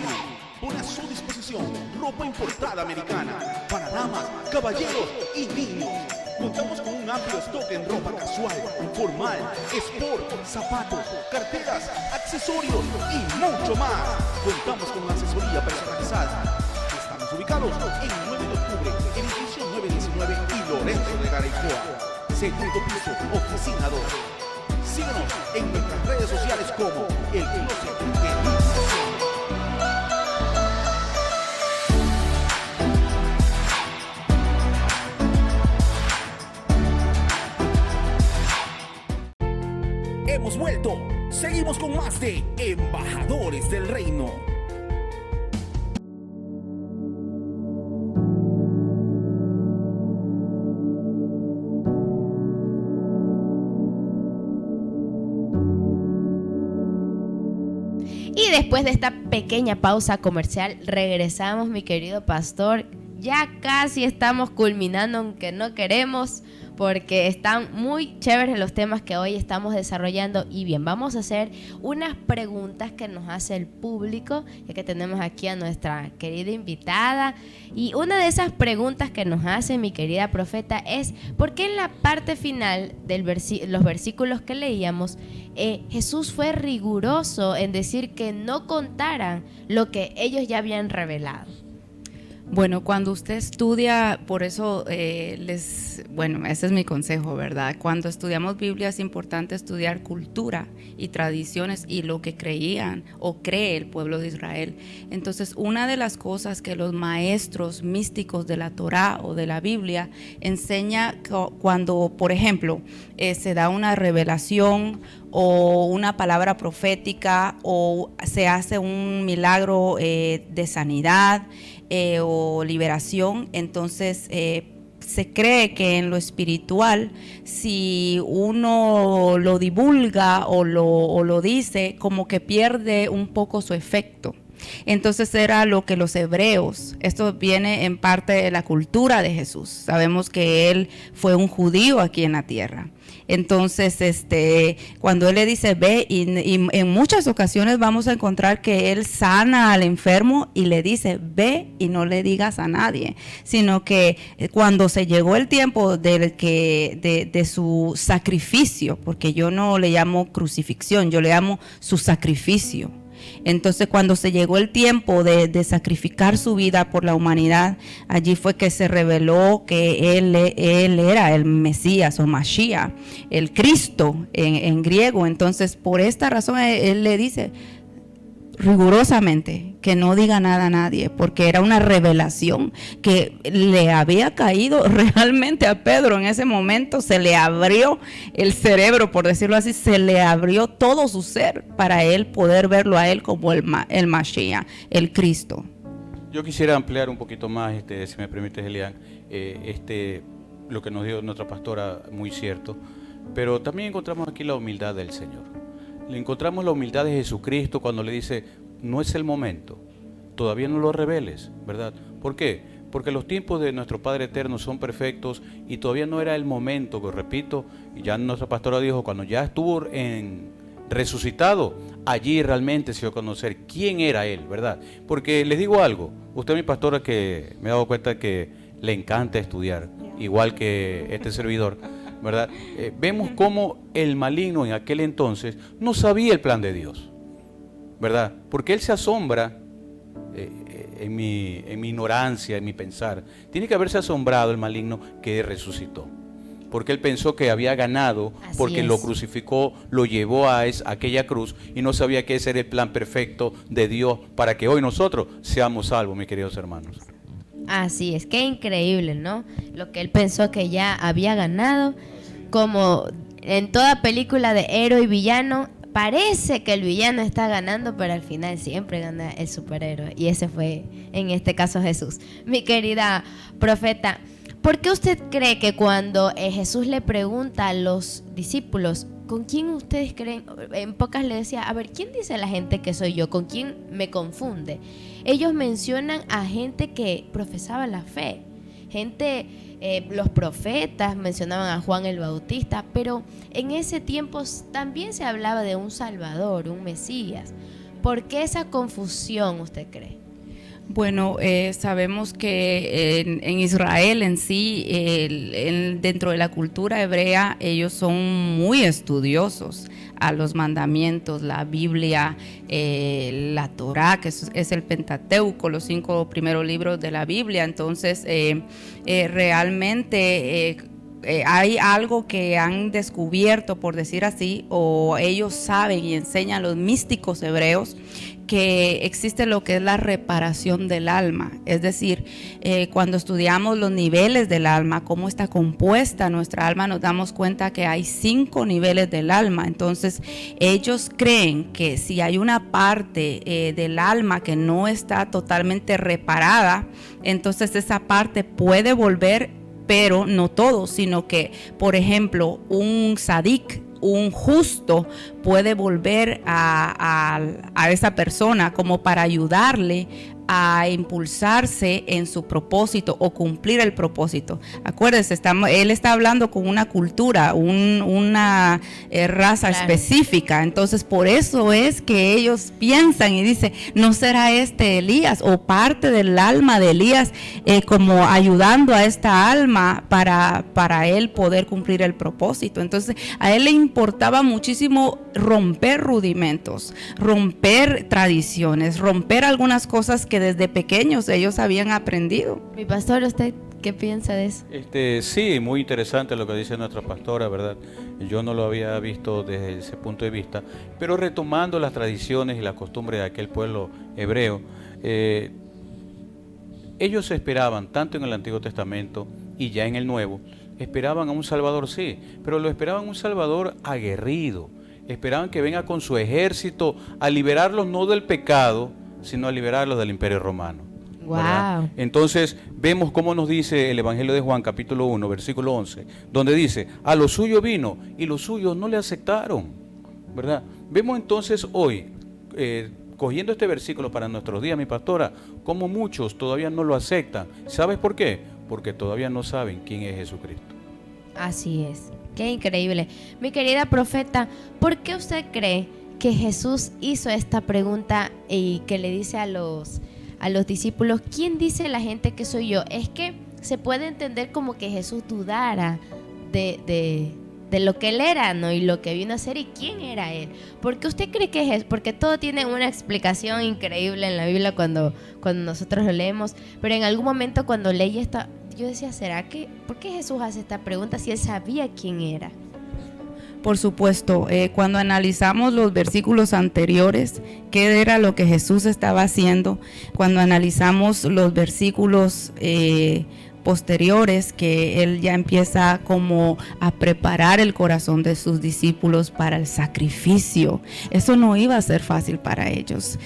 pone a su disposición ropa importada americana para damas, caballeros y niños. Contamos con un amplio stock en ropa casual, formal, sport, zapatos, carteras, accesorios y mucho más. Contamos con asesoría personalizada. Estamos ubicados en 9 de octubre, edificio 919 y Lorenzo de Garaycoa. Segundo piso, oficina 2. Síguenos en nuestras redes sociales como El Closet de Luis y Xiaomi. Hemos vuelto. Seguimos con más de Embajadores del Reino. Y después de esta pequeña pausa comercial, regresamos, mi querido pastor. Ya casi estamos culminando, aunque no queremos, porque están muy chéveres los temas que hoy estamos desarrollando. Y bien, vamos a hacer unas preguntas que nos hace el público, ya que tenemos aquí a nuestra querida invitada. Y una de esas preguntas que nos hace mi querida profeta es: ¿por qué en la parte final de los versículos que leíamos, Jesús fue riguroso en decir que no contaran lo que ellos ya habían revelado? Bueno, cuando usted estudia, por eso bueno, ese es mi consejo, ¿verdad? Cuando estudiamos Biblia es importante estudiar cultura y tradiciones y lo que creían o cree el pueblo de Israel. Entonces, una de las cosas que los maestros místicos de la Torá o de la Biblia enseña cuando, por ejemplo, se da una revelación o una palabra profética o se hace un milagro de sanidad, o liberación, entonces se cree que en lo espiritual, si uno lo divulga o lo dice, como que pierde un poco su efecto. Entonces era lo que los hebreos, esto viene en parte de la cultura de Jesús, sabemos que él fue un judío aquí en la tierra. Entonces, cuando él le dice ve, y en muchas ocasiones vamos a encontrar que él sana al enfermo y le dice ve y no le digas a nadie, sino que cuando se llegó el tiempo de su sacrificio, porque yo no le llamo crucifixión, yo le llamo su sacrificio. Entonces, cuando se llegó el tiempo de sacrificar su vida por la humanidad, allí fue que se reveló que él era el Mesías o Mashiach, el Cristo en griego. Entonces, por esta razón, él le dice rigurosamente que no diga nada a nadie, porque era una revelación que le había caído realmente a Pedro. En ese momento se le abrió el cerebro, por decirlo así, se le abrió todo su ser para él poder verlo a él como el Mashiach, el Cristo. Yo quisiera ampliar un poquito más, si me permites, Elian, lo que nos dio nuestra pastora, muy cierto, pero también encontramos aquí la humildad del Señor. Le encontramos la humildad de Jesucristo cuando le dice, no es el momento, todavía no lo reveles, ¿verdad? ¿Por qué? Porque los tiempos de nuestro Padre Eterno son perfectos y todavía no era el momento, que repito, y ya nuestra pastora dijo, cuando ya estuvo resucitado, allí realmente se dio a conocer quién era Él, ¿verdad? Porque les digo algo, usted, mi pastora, que me he dado cuenta que le encanta estudiar, igual que este servidor, ¿verdad? Vemos cómo el maligno en aquel entonces no sabía el plan de Dios, ¿verdad? Porque él se asombra, en mi ignorancia, en mi pensar, tiene que haberse asombrado el maligno que resucitó, porque él pensó que había ganado, porque lo crucificó, lo llevó a aquella cruz y no sabía que ese era el plan perfecto de Dios para que hoy nosotros seamos salvos, mis queridos hermanos. Así es, qué increíble, ¿no? Lo que él pensó que ya había ganado, como en toda película de héroe y villano, parece que el villano está ganando, pero al final siempre gana el superhéroe, y ese fue en este caso Jesús. Mi querida profeta, ¿por qué usted cree que cuando Jesús le pregunta a los discípulos, ¿con quién ustedes creen? En pocas le decía, a ver, ¿quién dice la gente que soy yo? ¿Con quién me confunde? Ellos mencionan a gente que profesaba la fe, gente, los profetas mencionaban a Juan el Bautista, pero en ese tiempo también se hablaba de un Salvador, un Mesías. ¿Por qué esa confusión, usted cree? Bueno, sabemos que en Israel en sí, dentro de la cultura hebrea, ellos son muy estudiosos a los mandamientos, la Biblia, la Torá, que es el Pentateuco, los 5 primeros libros de la Biblia. Entonces, realmente hay algo que han descubierto, por decir así, o ellos saben y enseñan los místicos hebreos, que existe lo que es la reparación del alma. Es decir, cuando estudiamos los niveles del alma, cómo está compuesta nuestra alma, nos damos cuenta que hay 5 niveles del alma. Entonces, ellos creen que si hay una parte del alma que no está totalmente reparada, entonces esa parte puede volver, pero no todo, sino que, por ejemplo, un sadik, un justo, puede volver a esa persona como para ayudarle a impulsarse en su propósito o cumplir el propósito. Acuérdense, él está hablando con una cultura, una raza específica. Entonces, por eso es que ellos piensan y dicen, ¿no será este Elías o parte del alma de Elías como ayudando a esta alma para él poder cumplir el propósito? Entonces, a él le importaba muchísimo romper rudimentos, romper tradiciones, romper algunas cosas que desde pequeños ellos habían aprendido. Mi pastor, ¿usted qué piensa de eso? Sí, muy interesante lo que dice nuestra pastora, ¿verdad? Yo no lo había visto desde ese punto de vista, pero retomando las tradiciones y las costumbres de aquel pueblo hebreo, ellos esperaban, tanto en el Antiguo Testamento y ya en el Nuevo, esperaban a un Salvador, sí, pero lo esperaban un Salvador aguerrido, esperaban que venga con su ejército a liberarlos no del pecado, sino a liberarlos del Imperio Romano. Wow. Entonces vemos cómo nos dice el Evangelio de Juan capítulo 1 versículo 11, donde dice, a lo suyo vino y los suyos no le aceptaron, ¿verdad? Vemos entonces hoy, cogiendo este versículo para nuestros días, mi pastora, como muchos todavía no lo aceptan. ¿Sabes por qué? Porque todavía no saben quién es Jesucristo. Así es. Qué increíble. Mi querida profeta, ¿por qué usted cree que Jesús hizo esta pregunta y que le dice a los discípulos, ¿quién dice la gente que soy yo? Es que se puede entender como que Jesús dudara de lo que él era, ¿no? Y lo que vino a hacer y quién era él. ¿Por qué usted cree que es? Porque todo tiene una explicación increíble en la Biblia cuando nosotros lo leemos, pero en algún momento cuando leí esta, yo decía, ¿por qué Jesús hace esta pregunta si él sabía quién era? Por supuesto, cuando analizamos los versículos anteriores, qué era lo que Jesús estaba haciendo, cuando analizamos los versículos posteriores, que él ya empieza como a preparar el corazón de sus discípulos para el sacrificio. Eso no iba a ser fácil para ellos.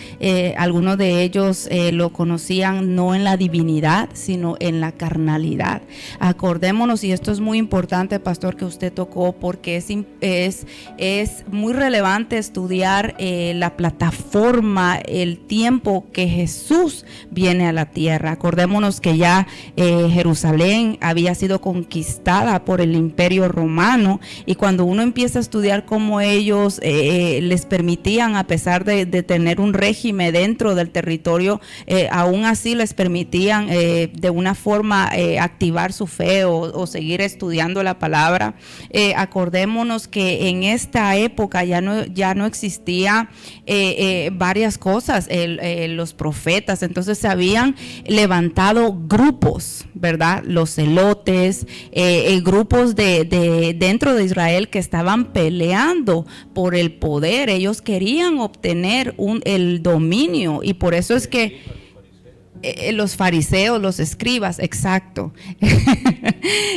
Algunos de ellos lo conocían no en la divinidad, sino en la carnalidad. Acordémonos, y esto es muy importante, pastor, que usted tocó, porque es muy relevante estudiar la plataforma, el tiempo que Jesús viene a la tierra. Acordémonos que ya Jerusalén había sido conquistada por el Imperio Romano, y cuando uno empieza a estudiar cómo ellos les permitían, a pesar de tener un régimen dentro del territorio, aún así les permitían de una forma activar su fe o seguir estudiando la palabra. Acordémonos que en esta época ya no existía varias cosas, los profetas, entonces se habían levantado grupos, ¿verdad? Los celotes, grupos dentro de Israel que estaban peleando por el poder. Ellos querían obtener el dominio, y por eso es que los fariseos, los escribas, exacto.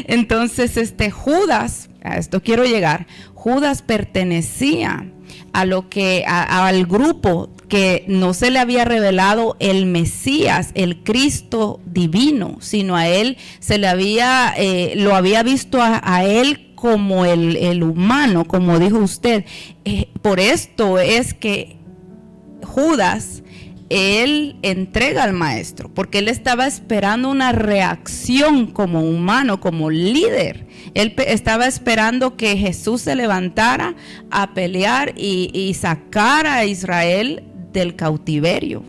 Entonces, Judas, a esto quiero llegar, Judas pertenecía al grupo que no se le había revelado el Mesías, el Cristo divino, sino a él se le había, lo había visto a él como el humano, como dijo usted. Por esto es que Judas, él entrega al maestro, porque él estaba esperando una reacción como humano, como líder. Él estaba esperando que Jesús se levantara a pelear y sacar a Israel del cautiverio,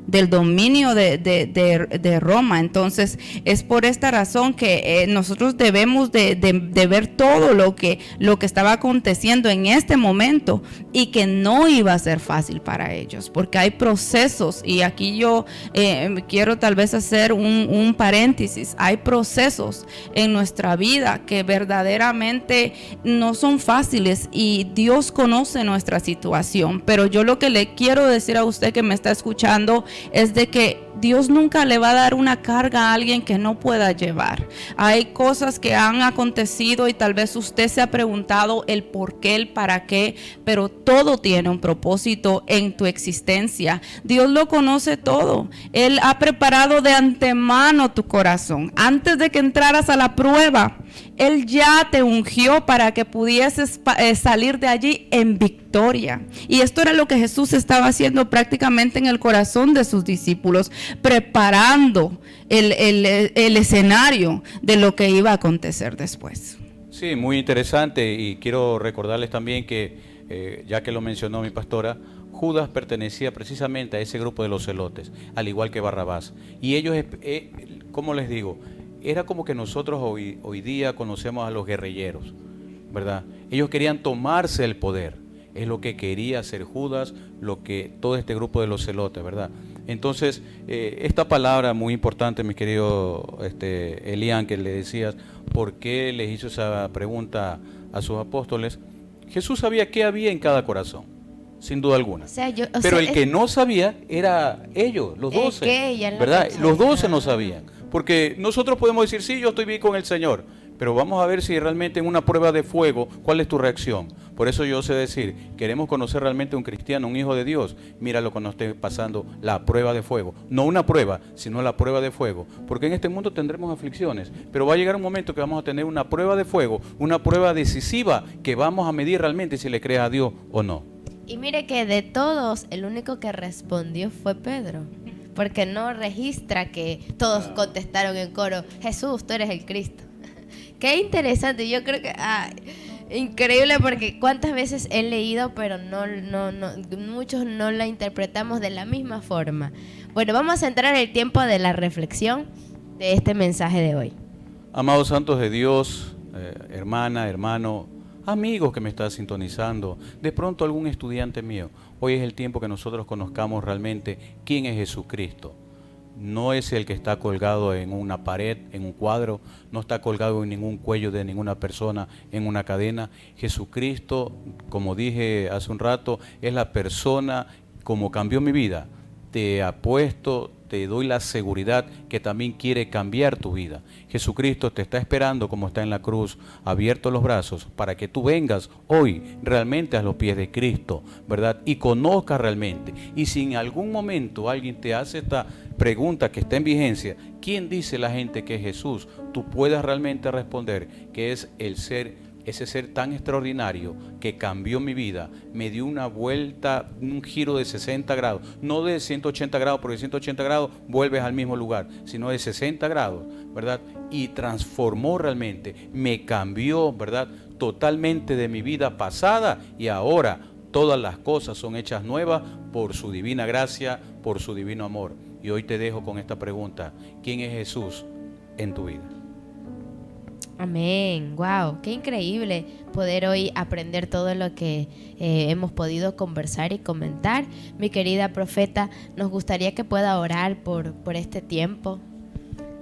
del dominio de Roma. Entonces es por esta razón que nosotros debemos de ver todo lo que estaba aconteciendo en este momento, y que no iba a ser fácil para ellos, porque hay procesos, y aquí yo quiero tal vez hacer un paréntesis. Hay procesos en nuestra vida que verdaderamente no son fáciles, y Dios conoce nuestra situación, pero yo lo que le quiero decir a usted que me está escuchando es de que Dios nunca le va a dar una carga a alguien que no pueda llevar. Hay cosas que han acontecido y tal vez usted se ha preguntado el por qué, el para qué, pero todo tiene un propósito en tu existencia. Dios lo conoce todo. Él ha preparado de antemano tu corazón. Antes de que entraras a la prueba, Él ya te ungió para que pudieses salir de allí en victoria. Y esto era lo que Jesús estaba haciendo prácticamente en el corazón de sus discípulos, preparando el escenario de lo que iba a acontecer después. Sí, muy interesante, y quiero recordarles también que, ya que lo mencionó mi pastora, Judas pertenecía precisamente a ese grupo de los celotes, al igual que Barrabás. Y ellos, ¿cómo les digo? Era como que nosotros hoy día conocemos a los guerrilleros, ¿verdad? Ellos querían tomarse el poder. Es lo que quería hacer Judas, lo que todo este grupo de los celotes, ¿verdad? Entonces, esta palabra muy importante, mi querido Elian, que le decías, ¿por qué les hizo esa pregunta a sus apóstoles? Jesús sabía qué había en cada corazón, sin duda alguna. Pero el que no sabía era ellos, los 12, ¿verdad? Los 12 no sabían. Porque nosotros podemos decir, sí, yo estoy bien con el Señor, pero vamos a ver si realmente en una prueba de fuego, ¿cuál es tu reacción? Por eso yo sé decir, queremos conocer realmente a un cristiano, un hijo de Dios. Mira lo que nos esté pasando, la prueba de fuego. No una prueba, sino la prueba de fuego. Porque en este mundo tendremos aflicciones, pero va a llegar un momento que vamos a tener una prueba de fuego, una prueba decisiva, que vamos a medir realmente si le crees a Dios o no. Y mire que de todos, el único que respondió fue Pedro. Porque no registra que todos contestaron en coro, Jesús, tú eres el Cristo. Qué interesante, yo creo que Increíble, porque cuántas veces he leído, pero muchos no la interpretamos de la misma forma. Bueno, vamos a entrar en el tiempo de la reflexión de este mensaje de hoy. Amados santos de Dios, hermana, hermano, amigos que me están sintonizando, de pronto algún estudiante mío, hoy es el tiempo que nosotros conozcamos realmente quién es Jesucristo. No es el que está colgado en una pared, en un cuadro, no está colgado en ningún cuello de ninguna persona, en una cadena. Jesucristo, como dije hace un rato, es la persona como cambió mi vida. Te apuesto, te doy la seguridad que también quiere cambiar tu vida. Jesucristo te está esperando como está en la cruz, abiertos los brazos, para que tú vengas hoy realmente a los pies de Cristo, ¿verdad? Y conozcas realmente. Y si en algún momento alguien te hace esta pregunta que está en vigencia, ¿quién dice la gente que es Jesús? Tú puedas realmente responder que es ese ser tan extraordinario que cambió mi vida, me dio una vuelta, un giro de 60 grados, no de 180 grados, porque de 180 grados vuelves al mismo lugar, sino de 60 grados, ¿verdad? Y transformó realmente, me cambió, ¿verdad? Totalmente de mi vida pasada, y ahora todas las cosas son hechas nuevas por su divina gracia, por su divino amor. Y hoy te dejo con esta pregunta: ¿quién es Jesús en tu vida? Amén, wow, qué increíble poder hoy aprender todo lo que hemos podido conversar y comentar. Mi querida profeta, nos gustaría que pueda orar por este tiempo.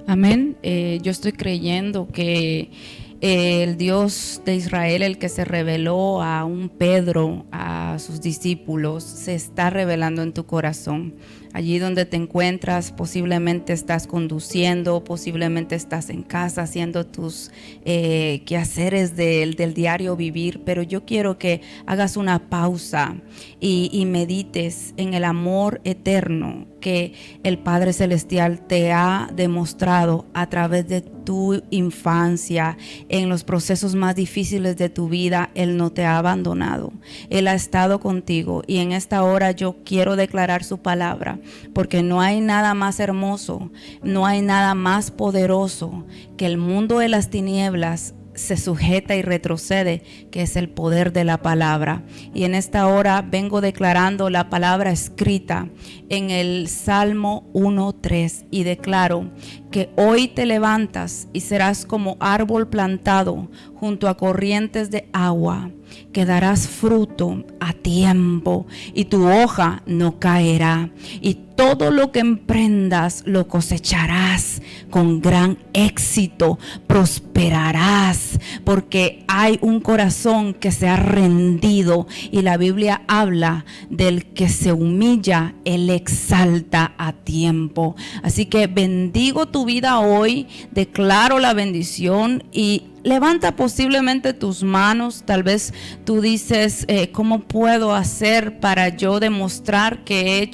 Amén. Yo estoy creyendo que el Dios de Israel, el que se reveló a un Pedro, a sus discípulos, se está revelando en tu corazón. Allí donde te encuentras, posiblemente estás conduciendo, posiblemente estás en casa haciendo tus quehaceres del diario vivir, pero yo quiero que hagas una pausa y medites en el amor eterno que el Padre Celestial te ha demostrado a través de tu infancia. En los procesos más difíciles de tu vida, Él no te ha abandonado. Él ha estado contigo, y en esta hora yo quiero declarar su palabra, porque no hay nada más hermoso, no hay nada más poderoso que el mundo de las tinieblas se sujeta y retrocede, que es el poder de la palabra. Y en esta hora vengo declarando la palabra escrita en el Salmo 1:3, y declaro que hoy te levantas y serás como árbol plantado junto a corrientes de agua, que darás fruto a tiempo y tu hoja no caerá, y todo lo que emprendas lo cosecharás con gran éxito, prosperarás, porque hay un corazón que se ha rendido, y la Biblia habla del que se humilla, Él exalta a tiempo. Así que bendigo tu vida hoy, declaro la bendición, y levanta posiblemente tus manos. Tal vez tú dices, ¿cómo puedo hacer para yo demostrar que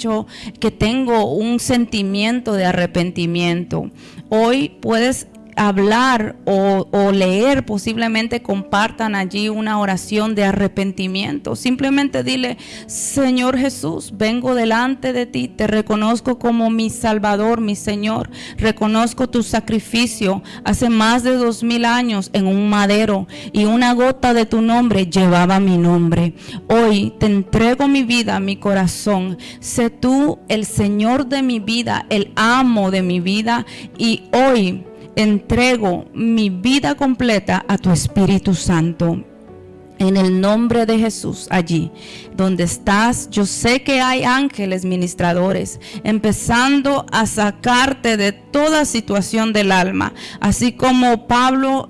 tengo un sentimiento de arrepentimiento? Hoy puedes hablar o leer, posiblemente compartan allí una oración de arrepentimiento. Simplemente dile: Señor Jesús, vengo delante de ti, te reconozco como mi Salvador, mi Señor. Reconozco tu sacrificio hace más de 2000 años en un madero, y una gota de tu nombre llevaba mi nombre. Hoy te entrego mi vida, mi corazón. Sé tú el Señor de mi vida, el amo de mi vida, y hoy entrego mi vida completa a tu Espíritu Santo. En el nombre de Jesús, allí donde estás, yo sé que hay ángeles ministradores empezando a sacarte de toda situación del alma, así como Pablo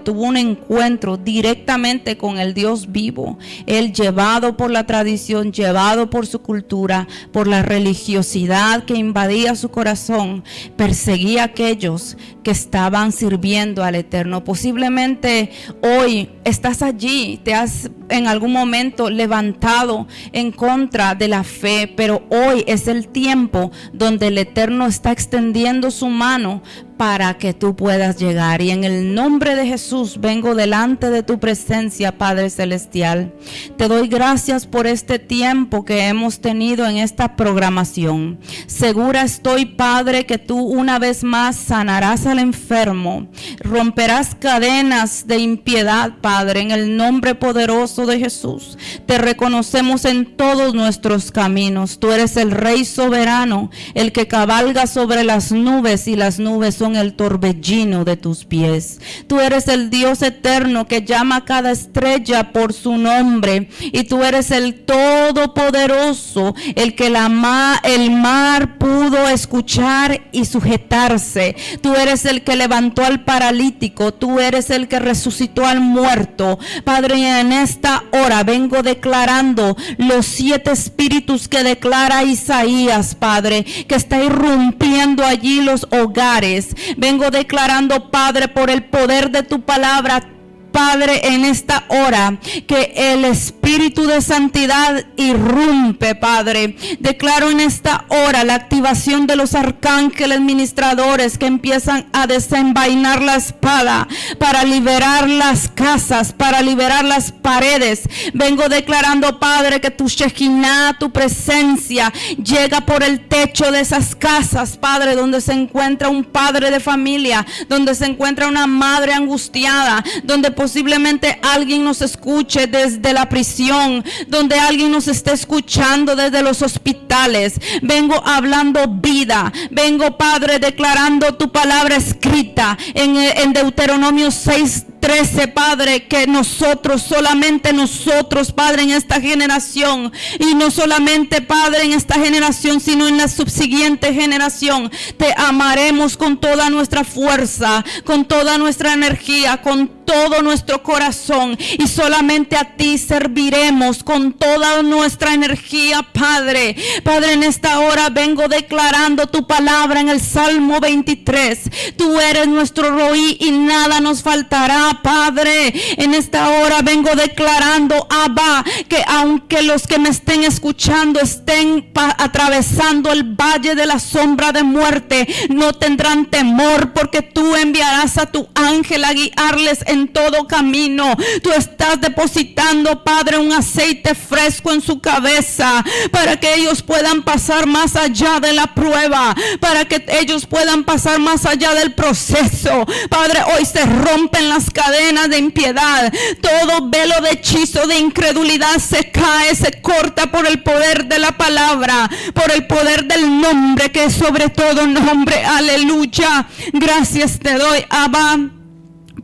tuvo un encuentro directamente con el Dios vivo. Él, llevado por la tradición, llevado por su cultura, por la religiosidad que invadía su corazón, perseguía a aquellos que estaban sirviendo al Eterno. Posiblemente hoy estás allí, te has en algún momento levantado en contra de la fe, pero hoy es el tiempo donde el Eterno está extendiendo su mano para que tú puedas llegar. Y en el nombre de Jesús vengo delante de tu presencia, Padre Celestial. Te doy gracias por este tiempo que hemos tenido en esta programación. Segura estoy, Padre, que tú una vez más sanarás al enfermo, romperás cadenas de impiedad, Padre, en el nombre poderoso de Jesús. Te reconocemos en todos nuestros caminos. Tú eres el Rey soberano, el que cabalga sobre las nubes, y las nubes son el torbellino de tus pies. Tú eres el Dios eterno que llama a cada estrella por su nombre, y tú eres el todopoderoso, el que el mar pudo escuchar y sujetarse. Tú eres el que levantó al paralítico, tú eres el que resucitó al muerto. Padre, en esta hora vengo declarando los 7 espíritus que declara Isaías, Padre, que está irrumpiendo allí los hogares. Vengo declarando, Padre, por el poder de tu palabra, Padre, en esta hora, que el Espíritu de Santidad irrumpe, Padre. Declaro en esta hora la activación de los arcángeles ministradores que empiezan a desenvainar la espada para liberar las casas, para liberar las paredes. Vengo declarando, Padre, que tu Shekinah, tu presencia, llega por el techo de esas casas, Padre, donde se encuentra un padre de familia, donde se encuentra una madre angustiada, donde posiblemente alguien nos escuche desde la prisión, donde alguien nos esté escuchando desde los hospitales. Vengo hablando vida. Vengo, Padre, declarando tu palabra escrita en Deuteronomio 6:13, Padre, que nosotros, solamente nosotros, Padre, en esta generación, y no solamente, Padre, en esta generación, sino en la subsiguiente generación, te amaremos con toda nuestra fuerza, con toda nuestra energía, con todo nuestro corazón, y solamente a ti serviremos con toda nuestra energía, Padre. Padre, en esta hora vengo declarando tu palabra en el Salmo 23. Tú eres nuestro Roí y nada nos faltará, Padre. En esta hora vengo declarando, Abba, que aunque los que me estén escuchando estén atravesando el valle de la sombra de muerte, no tendrán temor, porque tú enviarás a tu ángel a guiarles en todo camino. Tú estás depositando, Padre, un aceite fresco en su cabeza para que ellos puedan pasar más allá de la prueba, para que ellos puedan pasar más allá del proceso. Padre, hoy se rompen las cadenas de impiedad, todo velo de hechizo, de incredulidad se cae, se corta por el poder de la palabra, por el poder del nombre que es sobre todo nombre. Aleluya. Gracias te doy, Abba,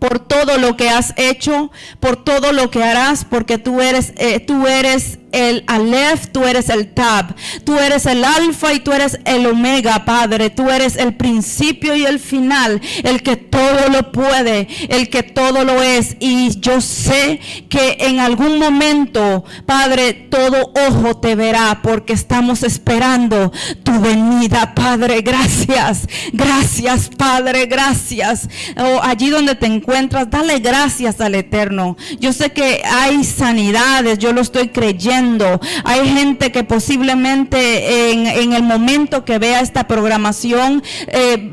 por todo lo que has hecho, por todo lo que harás, porque tú eres el Aleph, tú eres el Tab, tú eres el Alfa y tú eres el Omega, Padre. Tú eres el principio y el final, el que todo lo puede, el que todo lo es. Y yo sé que en algún momento, Padre, todo ojo te verá, porque estamos esperando tu venida, Padre. Gracias, gracias, Padre, gracias. Allí donde te encuentras, dale gracias al Eterno. Yo sé que hay sanidades, yo lo estoy creyendo. Hay gente que posiblemente en el momento que vea esta programación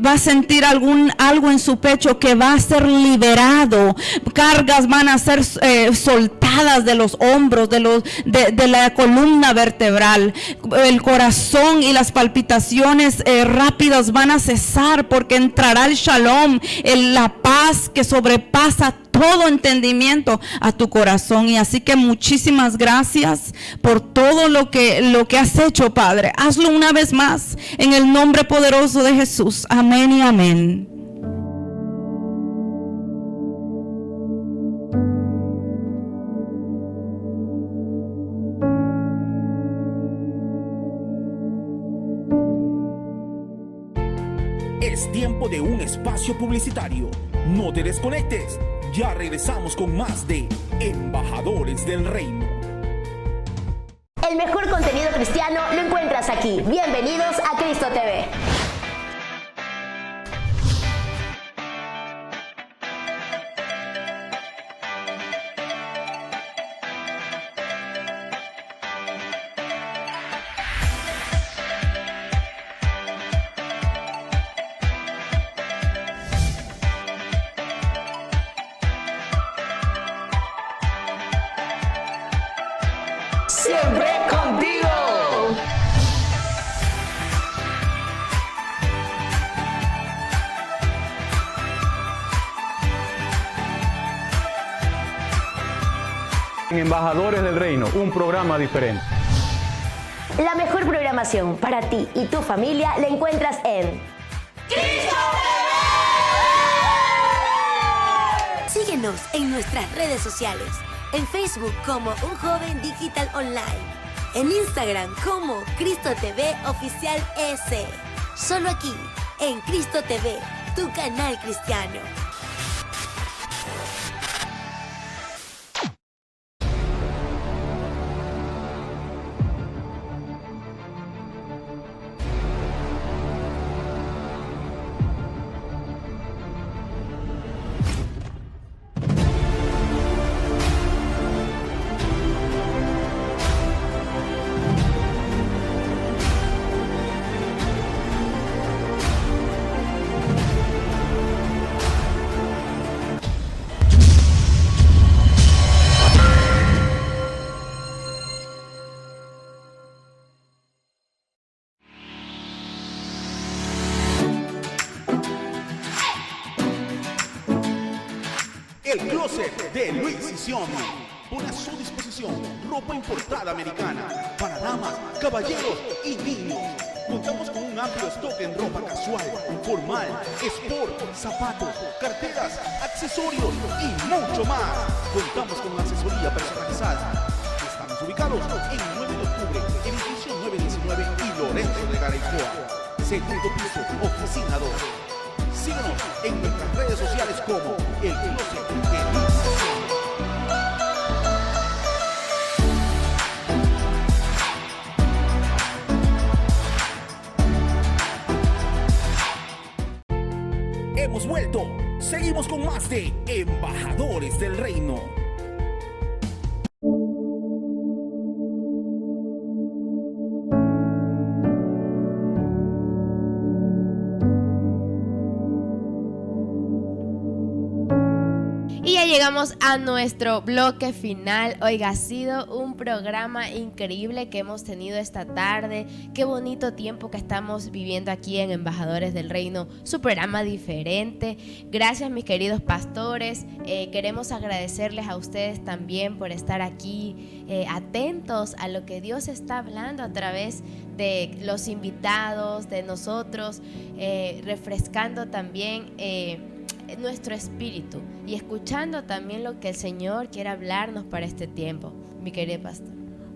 va a sentir algo en su pecho que va a ser liberado. Cargas van a ser soltadas de los hombros, de la columna vertebral. El corazón y las palpitaciones rápidas van a cesar, porque entrará el shalom, la paz que sobrepasa todo entendimiento a tu corazón. Y así que muchísimas gracias por todo lo que has hecho, Padre. Hazlo una vez más en el nombre poderoso de Jesús. Amén y amén. Es tiempo de un espacio publicitario. No te desconectes. Ya regresamos con más de Embajadores del Reino. El mejor contenido cristiano lo encuentras aquí. Bienvenidos a Cristo TV. En Embajadores del Reino, un programa diferente. La mejor programación para ti y tu familia la encuentras en ¡Cristo TV! Síguenos en nuestras redes sociales. En Facebook como Un Joven Digital Online. En Instagram como Cristo TV Oficial S. Solo aquí, en Cristo TV, tu canal cristiano. El closet de Luis y Xiaomi pone a su disposición ropa importada americana para damas, caballeros y niños. Contamos con un amplio stock en ropa casual, formal, sport, zapatos, carteras, accesorios y mucho más. Contamos con asesoría personalizada. Estamos ubicados en 9 de octubre, edificio 919 y Lorenzo de Garaycoa. Segundo piso, oficina 2. Síguenos en nuestras redes sociales como El Closet de Luis. Hemos vuelto. Seguimos con más de Embajadores del Reino. Y ya llegamos a nuestro bloque final. Oiga, ha sido un programa increíble que hemos tenido esta tarde. Qué bonito tiempo que estamos viviendo aquí en Embajadores del Reino, su programa diferente. Gracias, mis queridos pastores. Queremos agradecerles a ustedes también por estar aquí atentos a lo que Dios está hablando a través de los invitados, de nosotros, refrescando también nuestro espíritu y escuchando también lo que el Señor quiere hablarnos para este tiempo, mi querido pastor.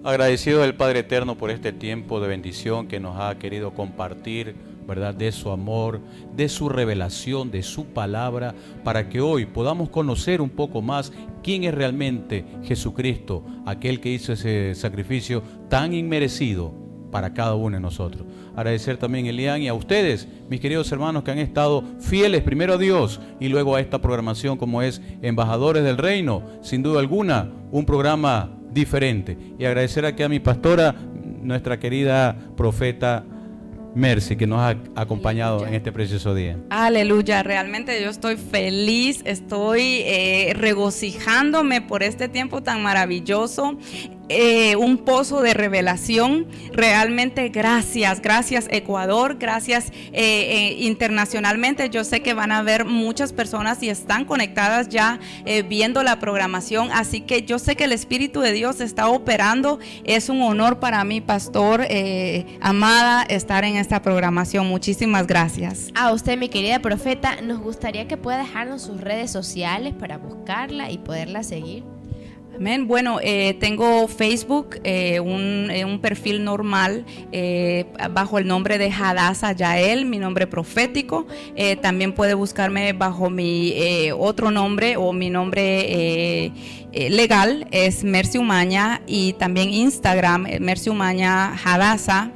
Agradecido del Padre Eterno por este tiempo de bendición que nos ha querido compartir, ¿verdad? De su amor, de su revelación, de su palabra, para que hoy podamos conocer un poco más quién es realmente Jesucristo, aquel que hizo ese sacrificio tan inmerecido para cada uno de nosotros. Agradecer también a Elian y a ustedes, mis queridos hermanos, que han estado fieles primero a Dios y luego a esta programación como es Embajadores del Reino. Sin duda alguna, un programa diferente. Y agradecer aquí a mi pastora, nuestra querida profeta Mercy, que nos ha acompañado en este precioso día. Aleluya, realmente yo estoy feliz, estoy regocijándome por este tiempo tan maravilloso. Un pozo de revelación. Realmente gracias Ecuador, gracias internacionalmente. Yo sé que van a haber muchas personas y están conectadas ya viendo la programación, así que yo sé que el Espíritu de Dios está operando. Es un honor para mí, pastor Amada, estar en esta programación. Muchísimas gracias. A usted, mi querida profeta, nos gustaría que pueda dejarnos sus redes sociales para buscarla y poderla seguir. Amén. Bueno, tengo Facebook, un perfil normal bajo el nombre de Hadassah Yael, mi nombre profético. También puede buscarme bajo mi otro nombre o mi nombre legal, es Mercy Umaña, y también Instagram, Mercy Umaña Hadassah.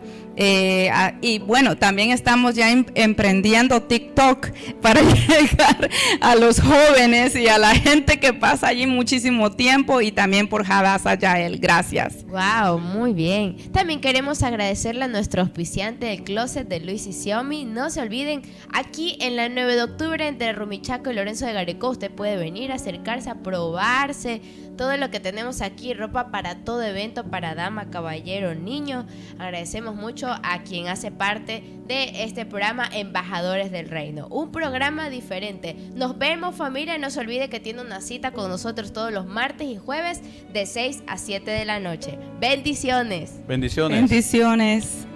Y bueno, también estamos ya emprendiendo TikTok para llegar a los jóvenes y a la gente que pasa allí muchísimo tiempo, y también por Hadassah Yael. Gracias. Wow, muy bien. También queremos agradecerle a nuestro auspiciante del Closet de Luis y Xiaomi. No se olviden, aquí en la 9 de octubre entre Rumichaco y Lorenzo de Garaycoa, usted puede venir, acercarse a probarse todo lo que tenemos aquí, ropa para todo evento, para dama, caballero, niño. Agradecemos mucho a quien hace parte de este programa Embajadores del Reino, un programa diferente. Nos vemos, familia, no se olvide que tiene una cita con nosotros todos los martes y jueves de 6 a 7 de la noche. Bendiciones. Bendiciones. Bendiciones.